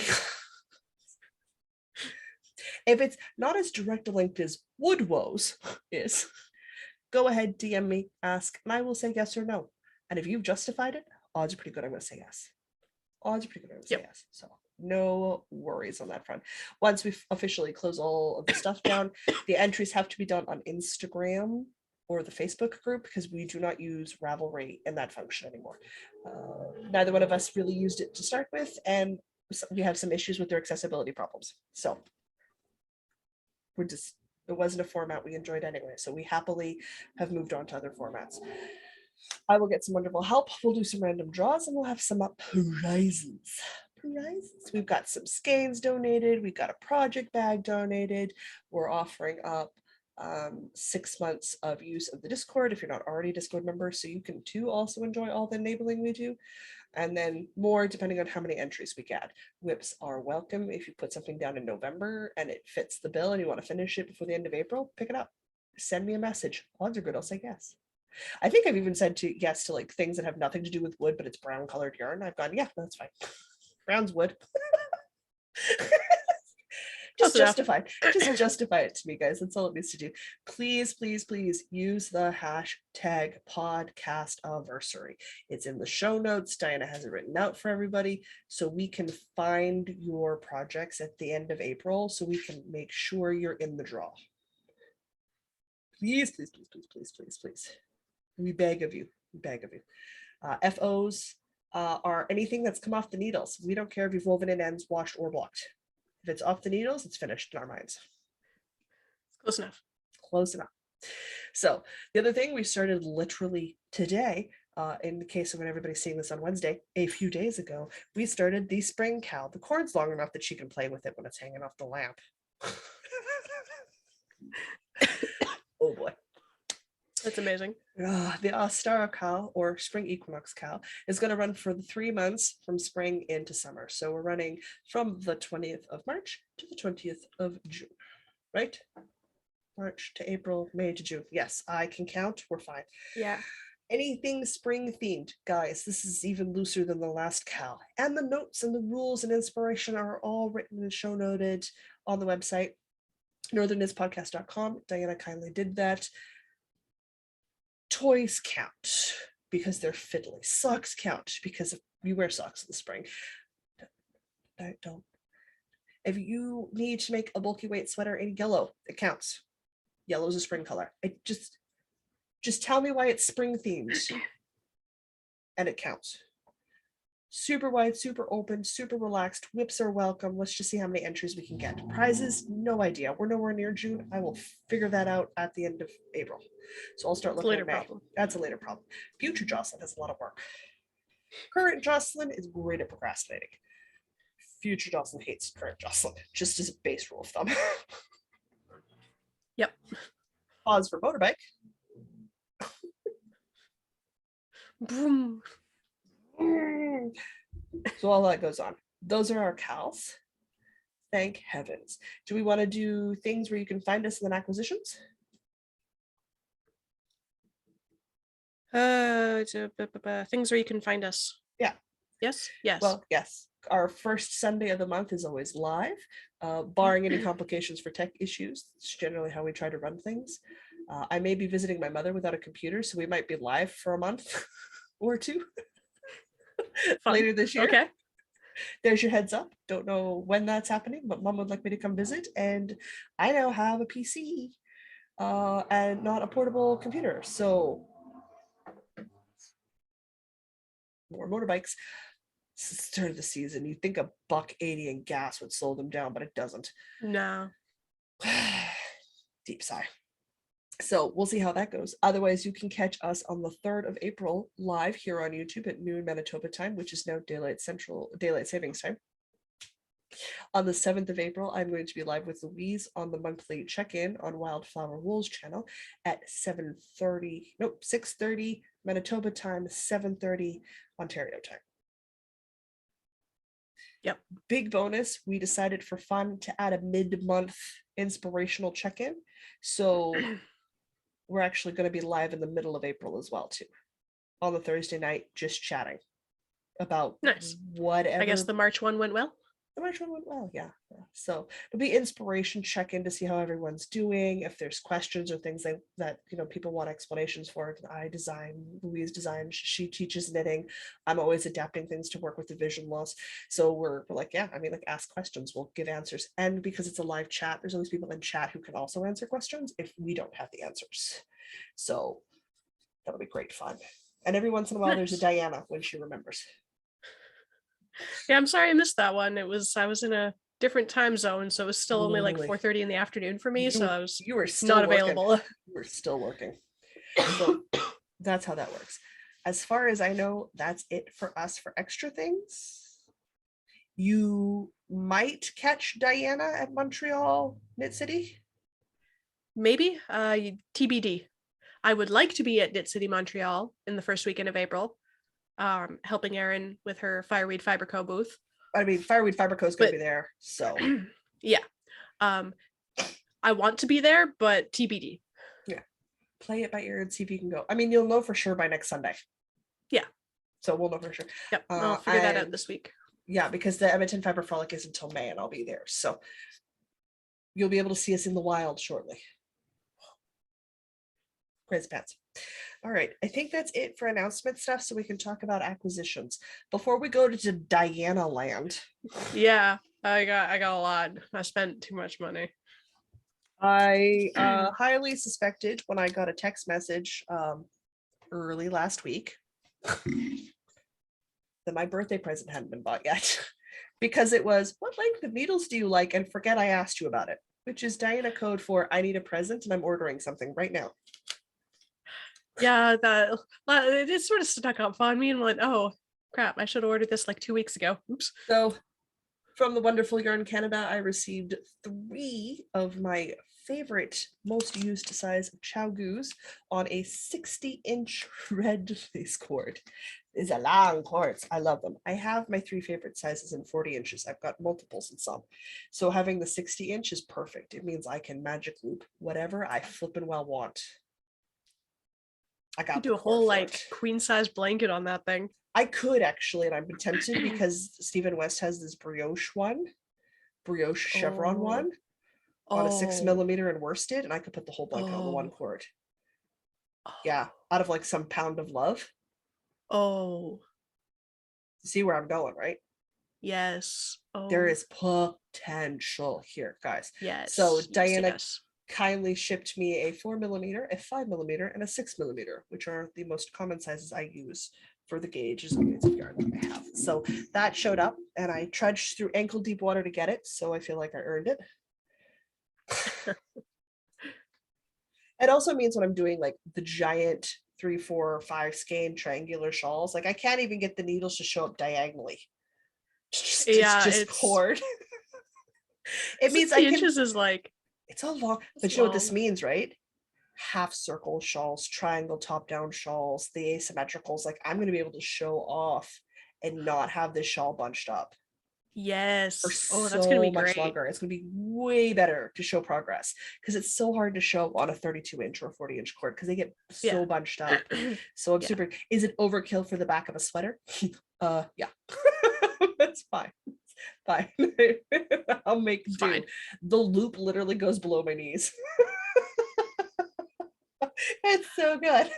if it's not as direct a link as wood woes is, go ahead, DM me, ask, and I will say yes or no. And if you've justified it, odds are pretty good I'm going to say yes. Odds are pretty good I'm going to say yes. So no worries on that front. Once we officially close all of the stuff down, the entries have to be done on Instagram or the Facebook group because we do not use Ravelry in that function anymore. Neither one of us really used it to start with, and we have some issues with their accessibility problems. So it wasn't a format we enjoyed anyway. So we happily have moved on to other formats. I will get some wonderful help. We'll do some random draws and we'll have some prizes. We've got some skeins donated. We've got a project bag donated. We're offering up 6 months of use of the Discord if you're not already a Discord member, so you can too also enjoy all the enabling we do, and then more depending on how many entries we get. Whips are welcome. If you put something down in November and it fits the bill and you want to finish it before the end of April, pick it up, send me a message. Odds are good I'll say yes. I think I've even said yes to like things that have nothing to do with wood, but it's brown colored yarn. I've gone, yeah, that's fine. Brown's wood. Just justify it to me, guys. That's all it needs to do. Please, please, please use the hashtag podcastiversary. It's in the show notes. Diana has it written out for everybody so we can find your projects at the end of April so we can make sure you're in the draw. Please, please, please, please, please, please, please. We beg of you. We beg of you. FOs are anything that's come off the needles. We don't care if you've woven in ends, washed, or blocked. If it's off the needles, it's finished in our minds. Close enough. Close enough. So the other thing we started literally today, in the case of when everybody's seeing this on Wednesday, a few days ago, we started the spring cow. The cord's long enough that she can play with it when it's hanging off the lamp. Oh boy. That's amazing. The Ostara cow or spring equinox cow is going to run for the 3 months from spring into summer. So we're running from the 20th of March to the 20th of June, right? March to April, May to June. Yes, I can count. We're fine. Yeah. Anything spring themed, guys, this is even looser than the last cow. And the notes and the rules and inspiration are all written and show noted on the website, northernknitspodcast.com. Diana kindly did that. Toys count because they're fiddly. Socks count because we wear socks in the spring. Don't. If you need to make a bulky weight sweater in yellow, it counts. Yellow is a spring color. It just tell me why it's spring themed and it counts. Super wide, super open, super relaxed. Whips are welcome. Let's just see how many entries we can get. Prizes, no idea. We're nowhere near June. I will figure that out at the end of April. So I'll start looking at May. Problem. That's a later problem. Future Jocelyn has a lot of work. Current Jocelyn is great at procrastinating. Future Jocelyn hates current Jocelyn, just as a base rule of thumb. Yep. Pause for motorbike. Boom. So all that goes on. Those are our cows. Thank heavens. Do we want to do things where you can find us in the acquisitions? Things where you can find us. Yeah. Yes. Yes. Well, yes. Our first Sunday of the month is always live, barring any complications for tech issues. It's generally how we try to run things. I may be visiting my mother without a computer, so we might be live for a month or two later this year. Okay. There's your heads up. Don't know when that's happening, but Mom would like me to come visit, and I now have a PC and not a portable computer. So more motorbikes. It's the start of the season. You'd think $1.80 in gas would slow them down, but it doesn't. No. Deep sigh. So we'll see how that goes. Otherwise, you can catch us on the 3rd of April live here on YouTube at noon Manitoba time, which is now daylight savings time. On the 7th of April, I'm going to be live with Louise on the monthly check-in on Wildflower Wool's channel at 6:30 Manitoba time, 7:30 Ontario time. Yep. Big bonus, we decided for fun to add a mid-month inspirational check-in. So we're actually going to be live in the middle of April as well, too. On the Thursday night, just chatting about Nice. whatever. I guess the March one went well. The March one went well, yeah. So it'll be inspiration check-in to see how everyone's doing. If there's questions or things that people want explanations for, I design, Louise designs, she teaches knitting. I'm always adapting things to work with the vision loss. So we're like, yeah, I mean, like, ask questions, we'll give answers. And because it's a live chat, there's always people in chat who can also answer questions if we don't have the answers. So that'll be great fun. And every once in a while, there's a Diana when she remembers. Yeah, I'm sorry I missed that one. I was in a different time zone, so it was still only like 4:30 in the afternoon for me. So I was you were still not available. You were still working. So that's how that works. As far as I know, that's it for us for extra things. You might catch Diana at Montreal Knit City. Maybe TBD. I would like to be at Knit City Montreal in the first weekend of April, helping Erin with her Fireweed Fibre Co booth. I mean, Fireweed Fibre Co is going to be there, so yeah. I want to be there, but TBD. Yeah, play it by ear and see if you can go. I mean, you'll know for sure by next Sunday. Yeah. So we'll know for sure. Yep, I'll figure that out this week. Yeah, because the Edmonton Fibre Frolic is until May, and I'll be there, so you'll be able to see us in the wild shortly. Crazy pants. All right, I think that's it for announcement stuff, so we can talk about acquisitions. Before we go to Diana land. Yeah, I got a lot. I spent too much money. I highly suspected when I got a text message early last week that my birthday present hadn't been bought yet. Because it was, what length of needles do you like? And forget I asked you about it, which is Diana code for I need a present and I'm ordering something right now. Yeah, it just sort of stuck up on me and went, oh crap, I should have ordered this like 2 weeks ago. Oops. So from the wonderful Yarn Canada, I received 3 of my favorite, most used size Chow-goos on a 60-inch red lace cord. These are long cords. I love them. I have my 3 favorite sizes in 40 inches. I've got multiples in some. So having the 60-inch is perfect. It means I can magic loop whatever I flippin' well want. I got do a whole like queen size blanket on that thing. I could actually, and I've been tempted because Stephen West has this brioche chevron one on a 6mm and worsted, and I could put the whole blanket on the one cord. Yeah, out of like some pound of love. See where I'm going, right? Yes. There is potential here, guys. Yes. So Diana kindly shipped me a 4mm, a 5mm, and a 6mm, which are the most common sizes I use for the gauges of yarn that I have. So that showed up, and I trudged through ankle deep water to get it. So I feel like I earned it. It also means when I'm doing like the giant 3, 4, 5 skein triangular shawls, like I can't even get the needles to show up diagonally. It's just cord. It means 60 inches is like, it's a long, but you know what this means, right? Half circle shawls, triangle top down shawls, the asymmetricals. Like I'm going to be able to show off and not have this shawl bunched up. Yes. For that's going to be much longer. It's going to be way better to show progress because it's so hard to show on a 32-inch or 40-inch cord because they get so bunched up. So I'm super. Is it overkill for the back of a sweater? Yeah. That's fine. Fine. I'll make do. The loop literally goes below my knees. It's so good.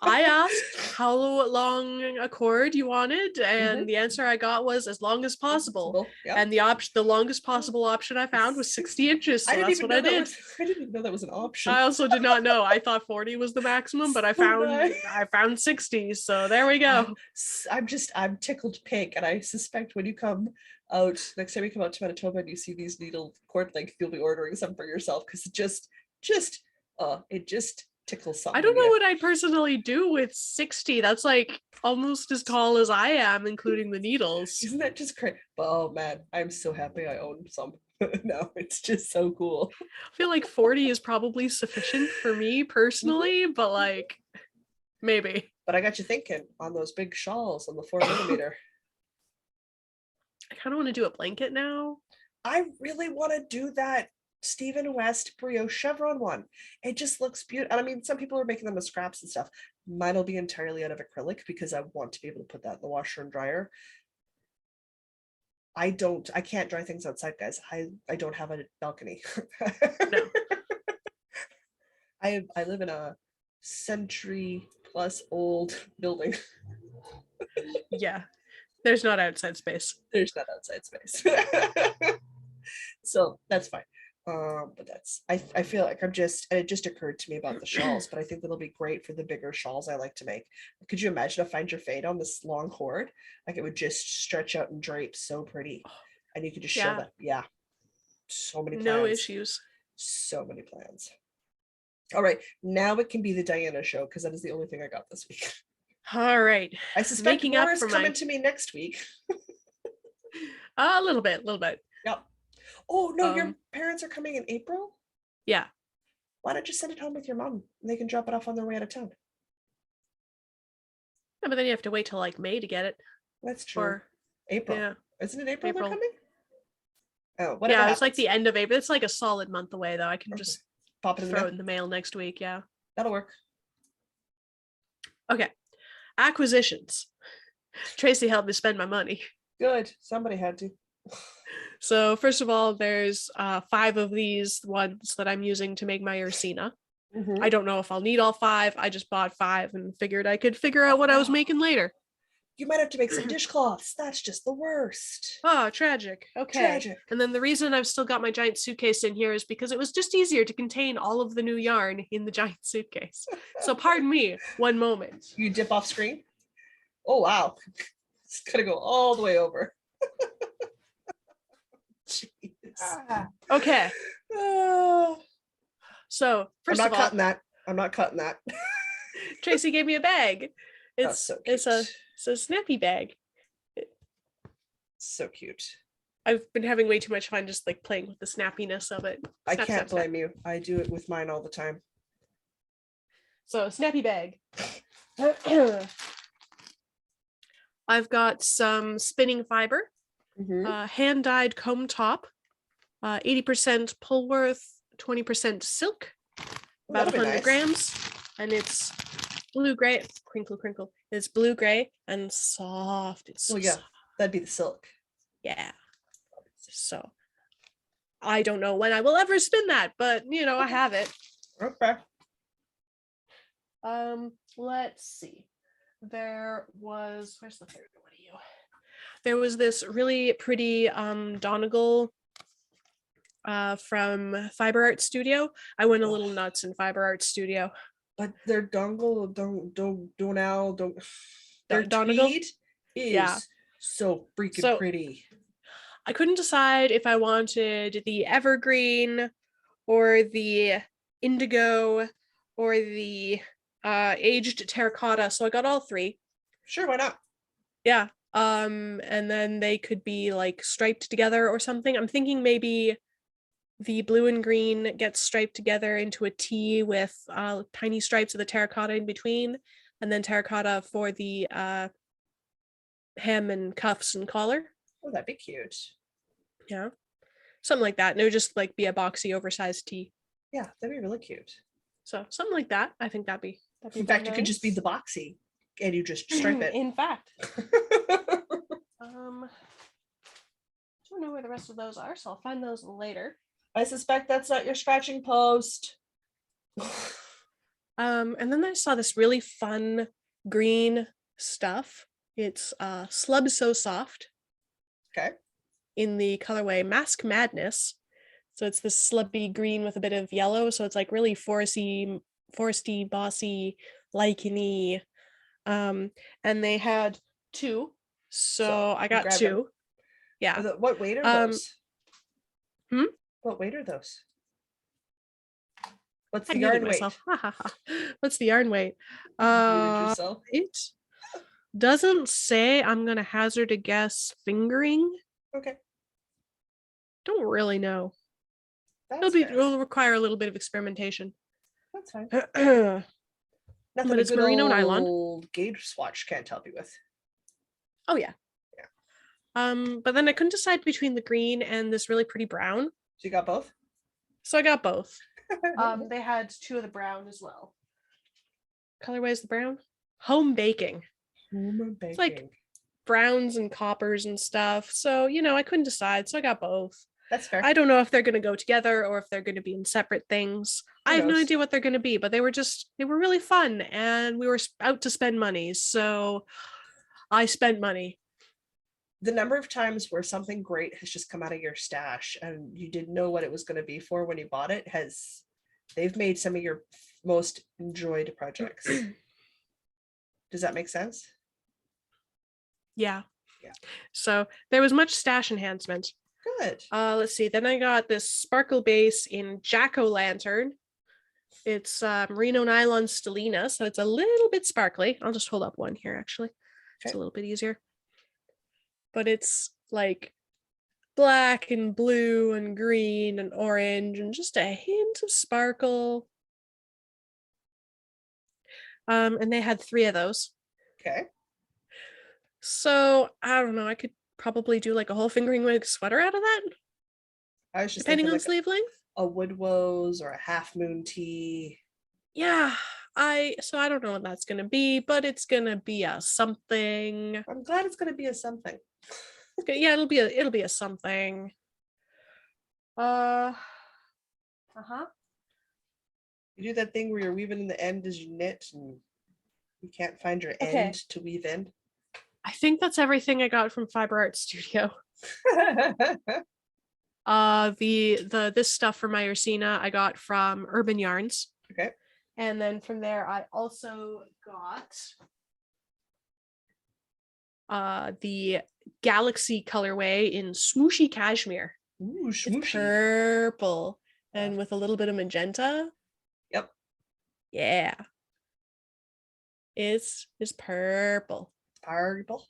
I asked how long a cord you wanted, and the answer I got was as long as possible. Yep. And the longest possible option I found was 60 inches. So that's what I did. I didn't even know that was an option. I also did not know. I thought 40 was the maximum, but I found 60. So there we go. I'm tickled pink, and I suspect when you come out next time you come out to Manitoba and you see these needle cord length, you'll be ordering some for yourself because just It just tickles something I don't in know you. what I'd personally do with 60. That's like almost as tall as I am, including the needles. Isn't that just crazy? Oh man, I'm so happy I own some. No, it's just so cool. I feel like 40 is probably sufficient for me personally, but like maybe. But I got you thinking on those big shawls on the 4mm. I kind of want to do a blanket now. I really want to do that Stephen West brioche chevron one. It just looks beautiful. I mean, some people are making them with scraps and stuff. Mine will be entirely out of acrylic because I want to be able to put that in the washer and dryer. I can't dry things outside, guys. I don't have a balcony. No. I live in a century plus old building. Yeah. There's not outside space. There's not outside space. So that's fine. But that's I feel like I'm just, and it just occurred to me about the shawls, but I think that'll be great for the bigger shawls I like to make. Could you imagine a find your fade on this long cord? Like it would just stretch out and drape so pretty. And you could just show Yeah. that. Yeah. So many plans. No issues. So many plans. All right. Now it can be the Diana show because that is the only thing I got this week. All right. I suspect Making more up is for coming to me next week. A little bit. Yep. Oh no, your Um, parents are coming in April? Yeah. Why don't you send it home with your mom and they can drop it off on their way out of town? Yeah, but then you have to wait till like May to get it. That's true. Or April. yeah. Isn't it April, April. they're coming? Oh, whatever. Yeah, happens. it's like the end of April. It's like a solid month away though. I can just pop it in throw there. it in the mail next week. Yeah. That'll work. Okay. Acquisitions. Tracy helped me spend my money. Good. Somebody had to. So first of all, there's 5 of these ones that I'm using to make my Ursina. Mm-hmm. I don't know if I'll need all 5. I just bought 5 and figured I could figure out what I was making later. You might have to make some dishcloths. That's just the worst. Oh, tragic. Okay. Tragic. And then the reason I've still got my giant suitcase in here is because it was just easier to contain all of the new yarn in the giant suitcase. So pardon me, one moment. You dip off screen? Oh, wow. It's going to go all the way over. Jeez. Okay. So first I'm of not all, cutting that. I'm not cutting that. Tracy gave me a bag. That's so cute. It's a snappy bag. So cute. I've been having way too much fun just like playing with the snappiness of it. I can't blame you. I do it with mine all the time. So snappy bag. I've got some spinning fiber, hand dyed comb top, 80% Pullworth, 20% silk, about 100 grams, and it's blue gray. Crinkle, crinkle. It's blue gray and soft. It's so soft. That'd be the silk. Yeah. So I don't know when I will ever spin that, but you know, I have it. Okay. Let's see. Where's the third one of you? There was this really pretty Donegal from Fibre Art Studio. I went a little nuts in Fibre Art Studio. But their dongle, their Donegal tweed is so freaking pretty. I couldn't decide if I wanted the evergreen or the indigo or the aged terracotta, so I got all 3. Sure, why not? Yeah. And then they could be like striped together or something. I'm thinking maybe the blue and green gets striped together into a T with tiny stripes of the terracotta in between, and then terracotta for the hem and cuffs and collar. Oh, that'd be cute. Yeah. Something like that. And it would just like be a boxy oversized tee. Yeah, that'd be really cute. So something like that. I think that'd be in fact, it could just be the boxy and you just stripe it. In fact. I don't know where the rest of those are, so I'll find those later. I suspect that's not your scratching post. And then I saw this really fun green stuff. It's Slub So Soft. Okay. In the colorway Mask Madness. So it's this slubby green with a bit of yellow. So it's like really foresty, bossy, lichen-y. And they had 2. So I got 2. Them. Yeah. What weight are those? Hmm? What weight are those? What's the I'm muting yarn weight? myself. What's the yarn weight? You muted yourself. It doesn't say. I'm gonna hazard a guess. Fingering. Okay, Don't really know. that's fair. It'll require a little bit of experimentation. That's fine. But Nothing a it's good merino nylon. old gauge swatch can't help you with. Oh yeah. But then I couldn't decide between the green and this really pretty brown. So you got both? So I got both. They had 2 of the brown as well. Colorway is the brown. Home baking. Home baking. It's like browns and coppers and stuff. So, I couldn't decide. So I got both. That's fair. I don't know if they're going to go together or if they're going to be in separate things. I have no idea what they're going to be, but they were really fun and we were out to spend money. So I spent money. The number of times where something great has just come out of your stash and you didn't know what it was going to be for when you bought it they've made some of your most enjoyed projects. Does that make sense? Yeah. Yeah. So there was much stash enhancement. Good. Let's see. Then I got this sparkle base in Jack-o'-lantern. It's merino nylon stellina, so it's a little bit sparkly. I'll just hold up one here, actually. It's a little bit easier. But it's like black and blue and green and orange and just a hint of sparkle. And they had 3 of those. Okay. So I don't know. I could probably do like a whole fingering wig sweater out of that. I was just depending on like sleeve length. A wood woes or a half moon tee. Yeah, I don't know what that's gonna be, but it's gonna be a something. I'm glad it's gonna be a something. Yeah, it'll be a something. You do that thing where you're weaving in the end as you knit and you can't find your end to weave in. I think that's everything I got from Fibre Art Studio. This stuff for my Ursina I got from Urban Yarns. Okay. And then from there I also got the Galaxy colorway in Swooshy Cashmere. Ooh, swooshy. It's purple and with a little bit of magenta. Yep. Yeah. It's purple. Purple.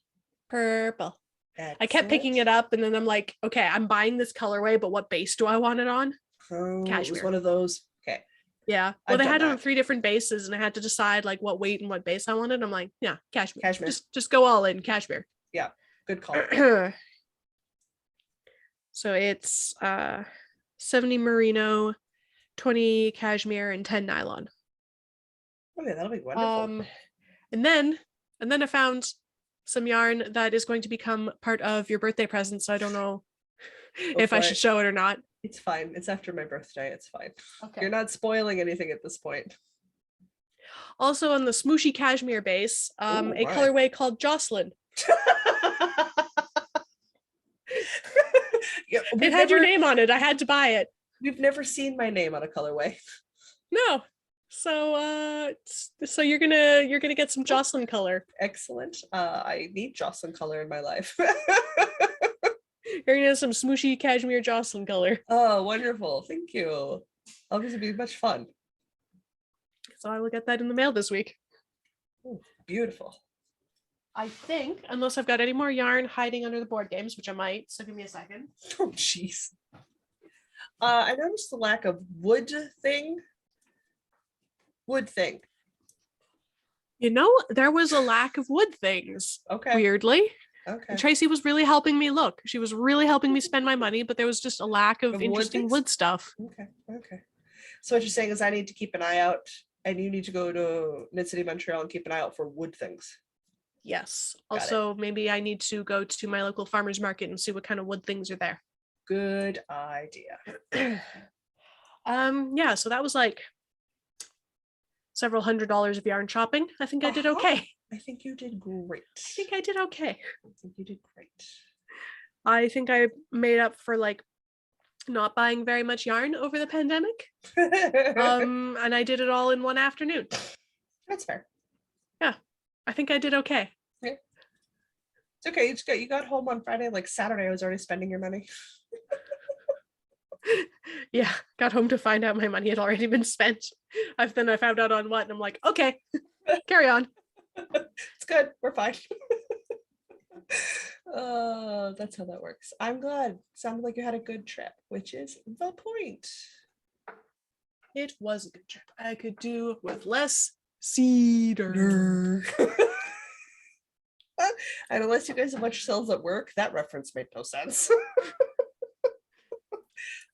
Excellent. I kept picking it up and then I'm like, okay, I'm buying this colorway, but what base do I want it on? Cashmere. It was one of those. Okay. Yeah. Well, they had it on 3 different bases and I had to decide like what weight and what base I wanted. I'm like, yeah, cashmere. Just go all in cashmere. Yeah. Good call. So it's 70 merino, 20 cashmere, and 10 nylon. Okay, that'll be wonderful. And then I found some yarn that is going to become part of your birthday present. So I don't know if I should show it or not. It's fine. It's after my birthday. It's fine. Okay. You're not spoiling anything at this point. Also on the Smooshy Cashmere base, a colorway called Jocelyn. It had your name on it. I had to buy it. We've never seen my name on a colorway. No. So you're gonna get some Jocelyn color. Excellent. I need Jocelyn color in my life. You're gonna get some Smooshy Cashmere Jocelyn color. Oh, wonderful. Thank you. Obviously be much fun. So I will get that in the mail this week. Ooh, beautiful. I think, unless I've got any more yarn hiding under the board games, which I might, so give me a second. Oh, jeez. I noticed the lack of wood thing. There was a lack of wood things. Okay. Weirdly. Okay. And Tracy was really helping me look. She was really helping me spend my money, but there was just a lack of interesting wood stuff. Okay. So what you're saying is I need to keep an eye out, and you need to go to Knit City Montreal and keep an eye out for wood things. Yes. Also, maybe I need to go to my local farmer's market and see what kind of wood things are there. Good idea. Yeah, so that was like several $100s of yarn shopping. I think I did okay. I think you did great. I think I did okay. I think you did great. I think I made up for like not buying very much yarn over the pandemic. And I did it all in one afternoon. That's fair. Yeah, I think I did okay. Yeah. It's okay. You got home on Friday, like Saturday I was already spending your money. Yeah, got home to find out my money had already been spent. I found out on what, and I'm like, okay, carry on. It's good. We're fine. That's how that works. I'm glad. Sounded like you had a good trip, which is the point. It was a good trip. I could do with less cedar. And unless you guys have much cells at work, that reference made no sense.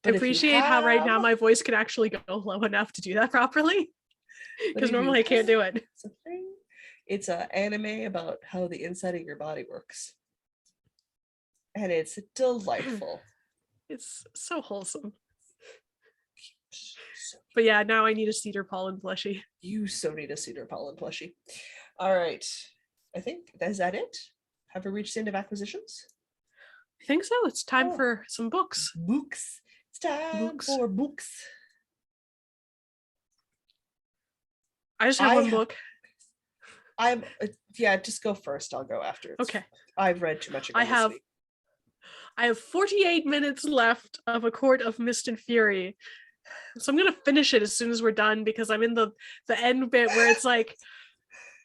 I appreciate how right now have my voice can actually go low enough to do that properly. Because normally I can't do it. something, it's an anime about how the inside of your body works. And it's delightful. It's so wholesome. So But yeah, now I need a cedar pollen plushie. you so need a cedar pollen plushie. All right. I think is that it? Have we reached the end of acquisitions? I think so. It's time for some books. Books. It's time for books. I just have one book. I'm yeah, just go first. I'll go after. Okay. I've read too much. I have 48 minutes left of A Court of Mist and Fury. So I'm gonna finish it as soon as we're done because I'm in the end bit where it's like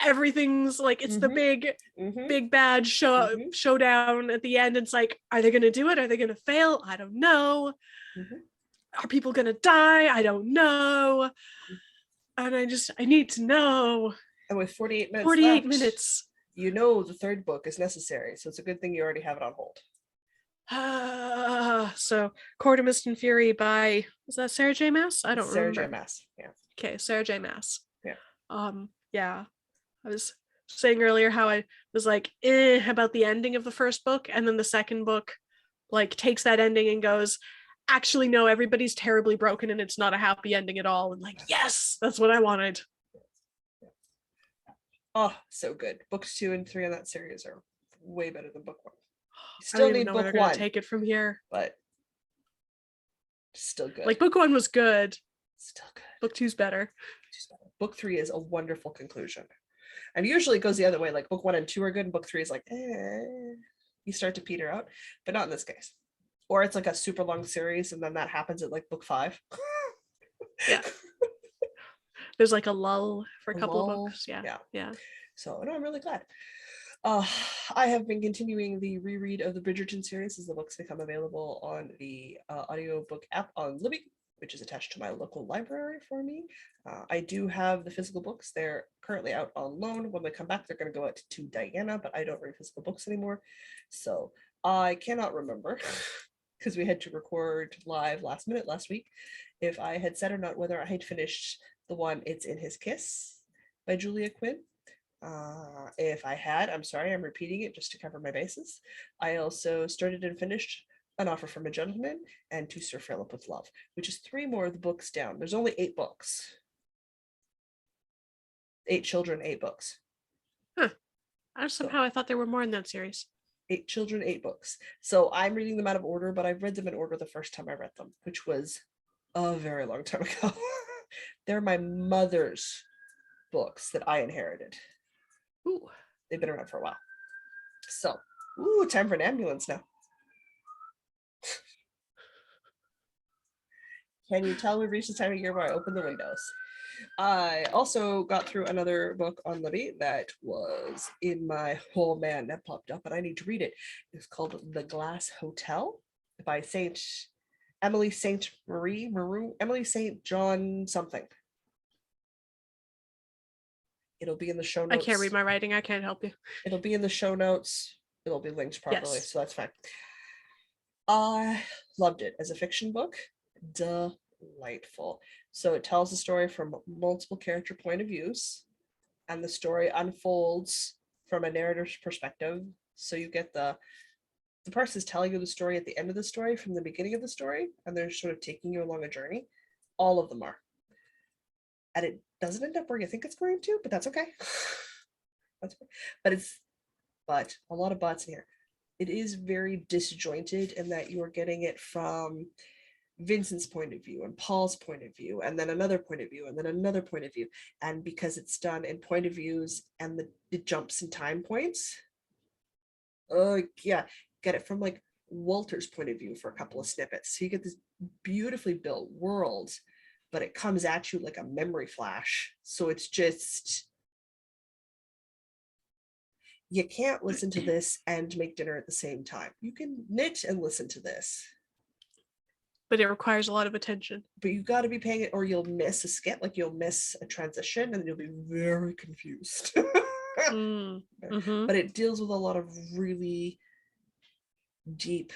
everything's like it's the big bad showdown at the end. It's like, are they gonna do it? Are they gonna fail? I don't know. Are people gonna die? I don't know. And I need to know. And with 48 minutes 48 minutes. You know the third book is necessary, so it's a good thing you already have it on hold. So Court of Mist and Fury by, is that Sarah J. Maas? I don't remember. Sarah J. Maas. Yeah. Okay, Sarah J. Maas. Yeah. Yeah. I was saying earlier how I was like about the ending of the first book, and then the second book like takes that ending and goes, actually no, everybody's terribly broken and it's not a happy ending at all. And like, yes, that's what I wanted. Oh, so good. Books 2 and 3 on that series are way better than book 1. You still need book 1. Take it from here, but still good. Like book 1 was good. Still good. Book 2's better. Book 3 is a wonderful conclusion. And usually it goes the other way. Like book 1 and 2 are good, and book 3 is like, you start to peter out, but not in this case. Or it's like a super long series, and then that happens at like book 5. Yeah. There's like a lull for a couple of books. Yeah. So no, I'm really glad. I have been continuing the reread of the Bridgerton series as the books become available on the audiobook app on Libby, which is attached to my local library for me. I do have the physical books. They're currently out on loan. When they come back, they're going to go out to Diana, but I don't read physical books anymore. So I cannot remember, because we had to record live last minute last week, if I had said or not whether I had finished the one It's in His Kiss by Julia Quinn. If I had, I'm sorry, I'm repeating it just to cover my bases. I also started and finished An Offer from a Gentleman and To Sir Philip with Love, which is 3 more of the books down. There's only 8 books. 8 children, 8 books. I thought there were more in that series. 8 children, 8 books. So I'm reading them out of order, but I've read them in order the first time I read them, which was a very long time ago. They're my mother's books that I inherited. Ooh. They've been around for a while. So, time for an ambulance now. Can you tell we've reached the time of year where I open the windows? I also got through another book on Libby that was in my man that popped up, and I need to read it. It's called The Glass Hotel by Emily St. John something. It'll be in the show notes. I can't read my writing. I can't help you. It'll be in the show notes. It'll be linked properly, so that's fine. I loved it as a fiction book. Delightful. So it tells the story from multiple character point of views, and the story unfolds from a narrator's perspective. So you get the person is telling you the story at the end of the story from the beginning of the story, and they're sort of taking you along a journey. All of them are. And it doesn't end up where you think it's going to, but that's okay. But a lot of buts in here. It is very disjointed in that you're getting it from Vincent's point of view and Paul's point of view, and then another point of view, and then another point of view. And because it's done in point of views and the jumps in time points, get it from like Walter's point of view for a couple of snippets. So you get this beautifully built world, but it comes at you like a memory flash. So it's just, you can't listen to this and make dinner at the same time. You can knit and listen to this, But it requires a lot of attention. but you got to be paying it, or you'll miss a skip, like you'll miss a transition, and you'll be very confused. But it deals with a lot of really deep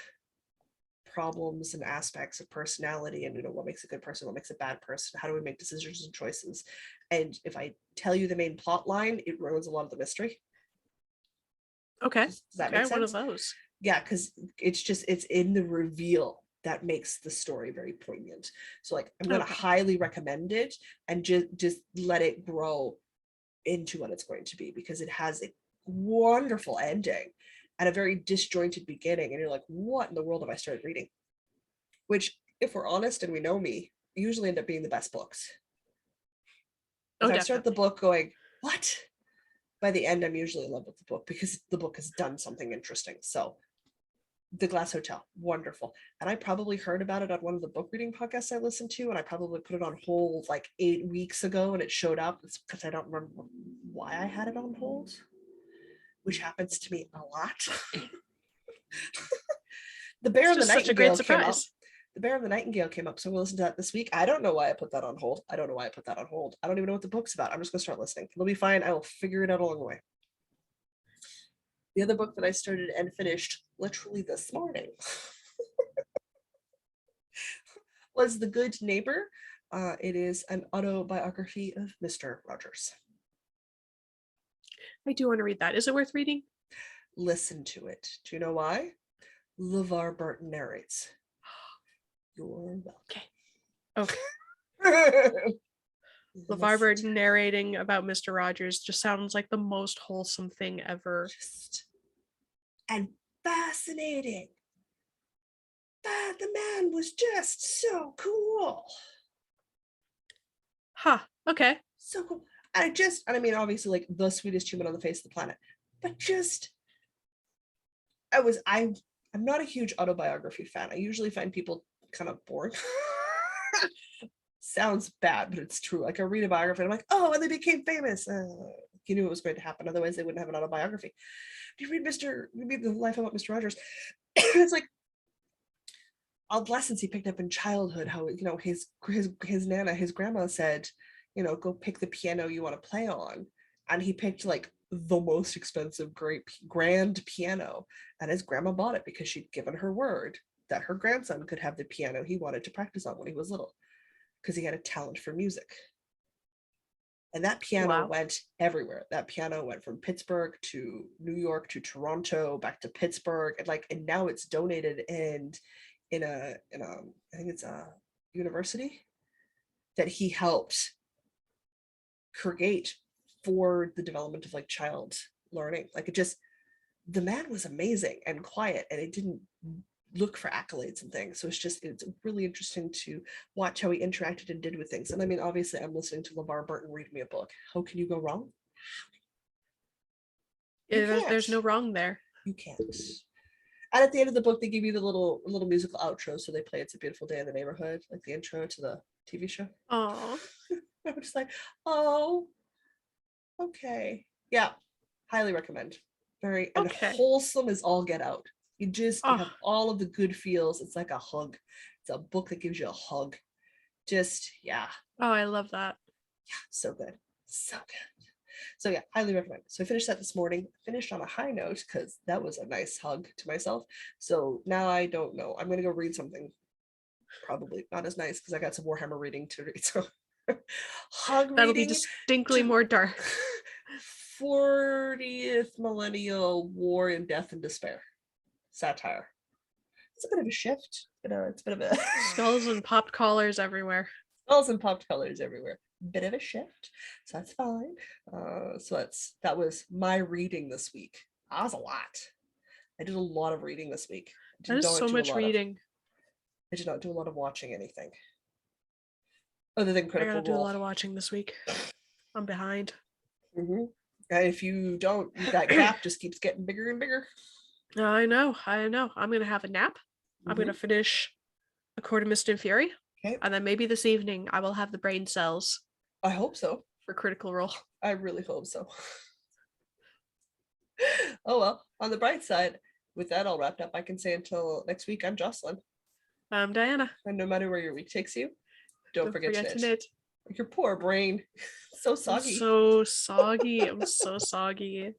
problems and aspects of personality, and what makes a good person, what makes a bad person, how do we make decisions and choices. And if I tell you the main plot line, it ruins a lot of the mystery. Okay. Does that make sense? One of those. Yeah, because it's in the reveal that makes the story very poignant. So like, I'm going to highly recommend it, and just let it grow into what it's going to be, because it has a wonderful ending and a very disjointed beginning, and you're like, what in the world have I started reading? Which, if we're honest and we know me, usually end up being the best books. If I start the book going, what? By the end, I'm usually in love with the book, because the book has done something interesting. So The Glass Hotel, wonderful. And I probably heard about it on one of the book reading podcasts I listened to, and I probably put it on hold like 8 weeks ago, and it showed up. It's because I don't remember why I had it on hold, which happens to me a lot. The Bear and the Nightingale came up. The Bear and the Nightingale came up, so we'll listen to that this week. I don't know why I put that on hold. I don't even know what the book's about. I'm just going to start listening. It'll be fine. I will figure it out along the way. The other book that I started and finished literally this morning was The Good Neighbor. It is an autobiography of Mr. Rogers. I do want to read that. Is it worth reading? Listen to it. Do you know why? LeVar Burton narrates. You're welcome. Okay. LeVar Burton narrating about Mr. Rogers just sounds like the most wholesome thing ever. And fascinating. But the man was just so cool. Okay. So cool. I mean, obviously, like, the sweetest human on the face of the planet. But just, I'm not a huge autobiography fan. I usually find people kind of boring. Sounds bad, but it's true. Like, I read a biography and I'm like, oh, and they became famous. You knew it was going to happen. Otherwise, they wouldn't have an autobiography. You read the life about Mr. Rogers. It's like all the lessons he picked up in childhood. How, his nana, his grandma said, go pick the piano you want to play on, and he picked like the most expensive, grand piano, and his grandma bought it because she'd given her word that her grandson could have the piano he wanted to practice on when he was little, because he had a talent for music. And that piano went everywhere. That piano went from Pittsburgh to New York to Toronto, back to Pittsburgh, and now it's donated and in a I think it's a university that he helped create for the development of like child learning. Like, the man was amazing and quiet, and it didn't look for accolades and things. So it's really interesting to watch how he interacted and did with things. And I mean, obviously, I'm listening to LeVar Burton read me a book. How can you go wrong? There's no wrong there. You can't. And at the end of the book, they give you the little musical outro. So they play "It's a Beautiful Day in the Neighborhood," like the intro to the TV show. Oh, I was just like, oh, okay, yeah, highly recommend. Very and wholesome as all get out. You have all of the good feels. It's like a hug. It's a book that gives you a hug. Just, yeah. Oh, I love that. Yeah, so good. So good. So yeah, highly recommend. So I finished that this morning. Finished on a high note because that was a nice hug to myself. So now I don't know. I'm going to go read something probably not as nice because I got some Warhammer reading to read. So hug That'll reading. Be distinctly more dark. 40th millennial war in death and despair. Satire. It's a bit of a shift. It's a bit of a skulls and popped collars everywhere. Skulls and popped colors everywhere. Bit of a shift, so that's fine. So that was my reading this week. That was a lot. I did a lot of reading this week. That is so much reading. I did not do a lot of watching anything other than Critical Role. I gotta do a lot of watching this week. I'm behind. And if you don't, that gap just keeps getting bigger and bigger. I know. I'm gonna have a nap. I'm gonna finish A Court of Mist and Fury. Okay. And then maybe this evening I will have the brain cells I hope so. for Critical Role. I really hope so. Oh well, on the bright side, with that all wrapped up, I can say until next week, I'm Jocelyn. I'm Diana. And no matter where your week takes you, don't forget to knit. knit. Your poor brain. So I'm soggy. so soggy. I'm so soggy.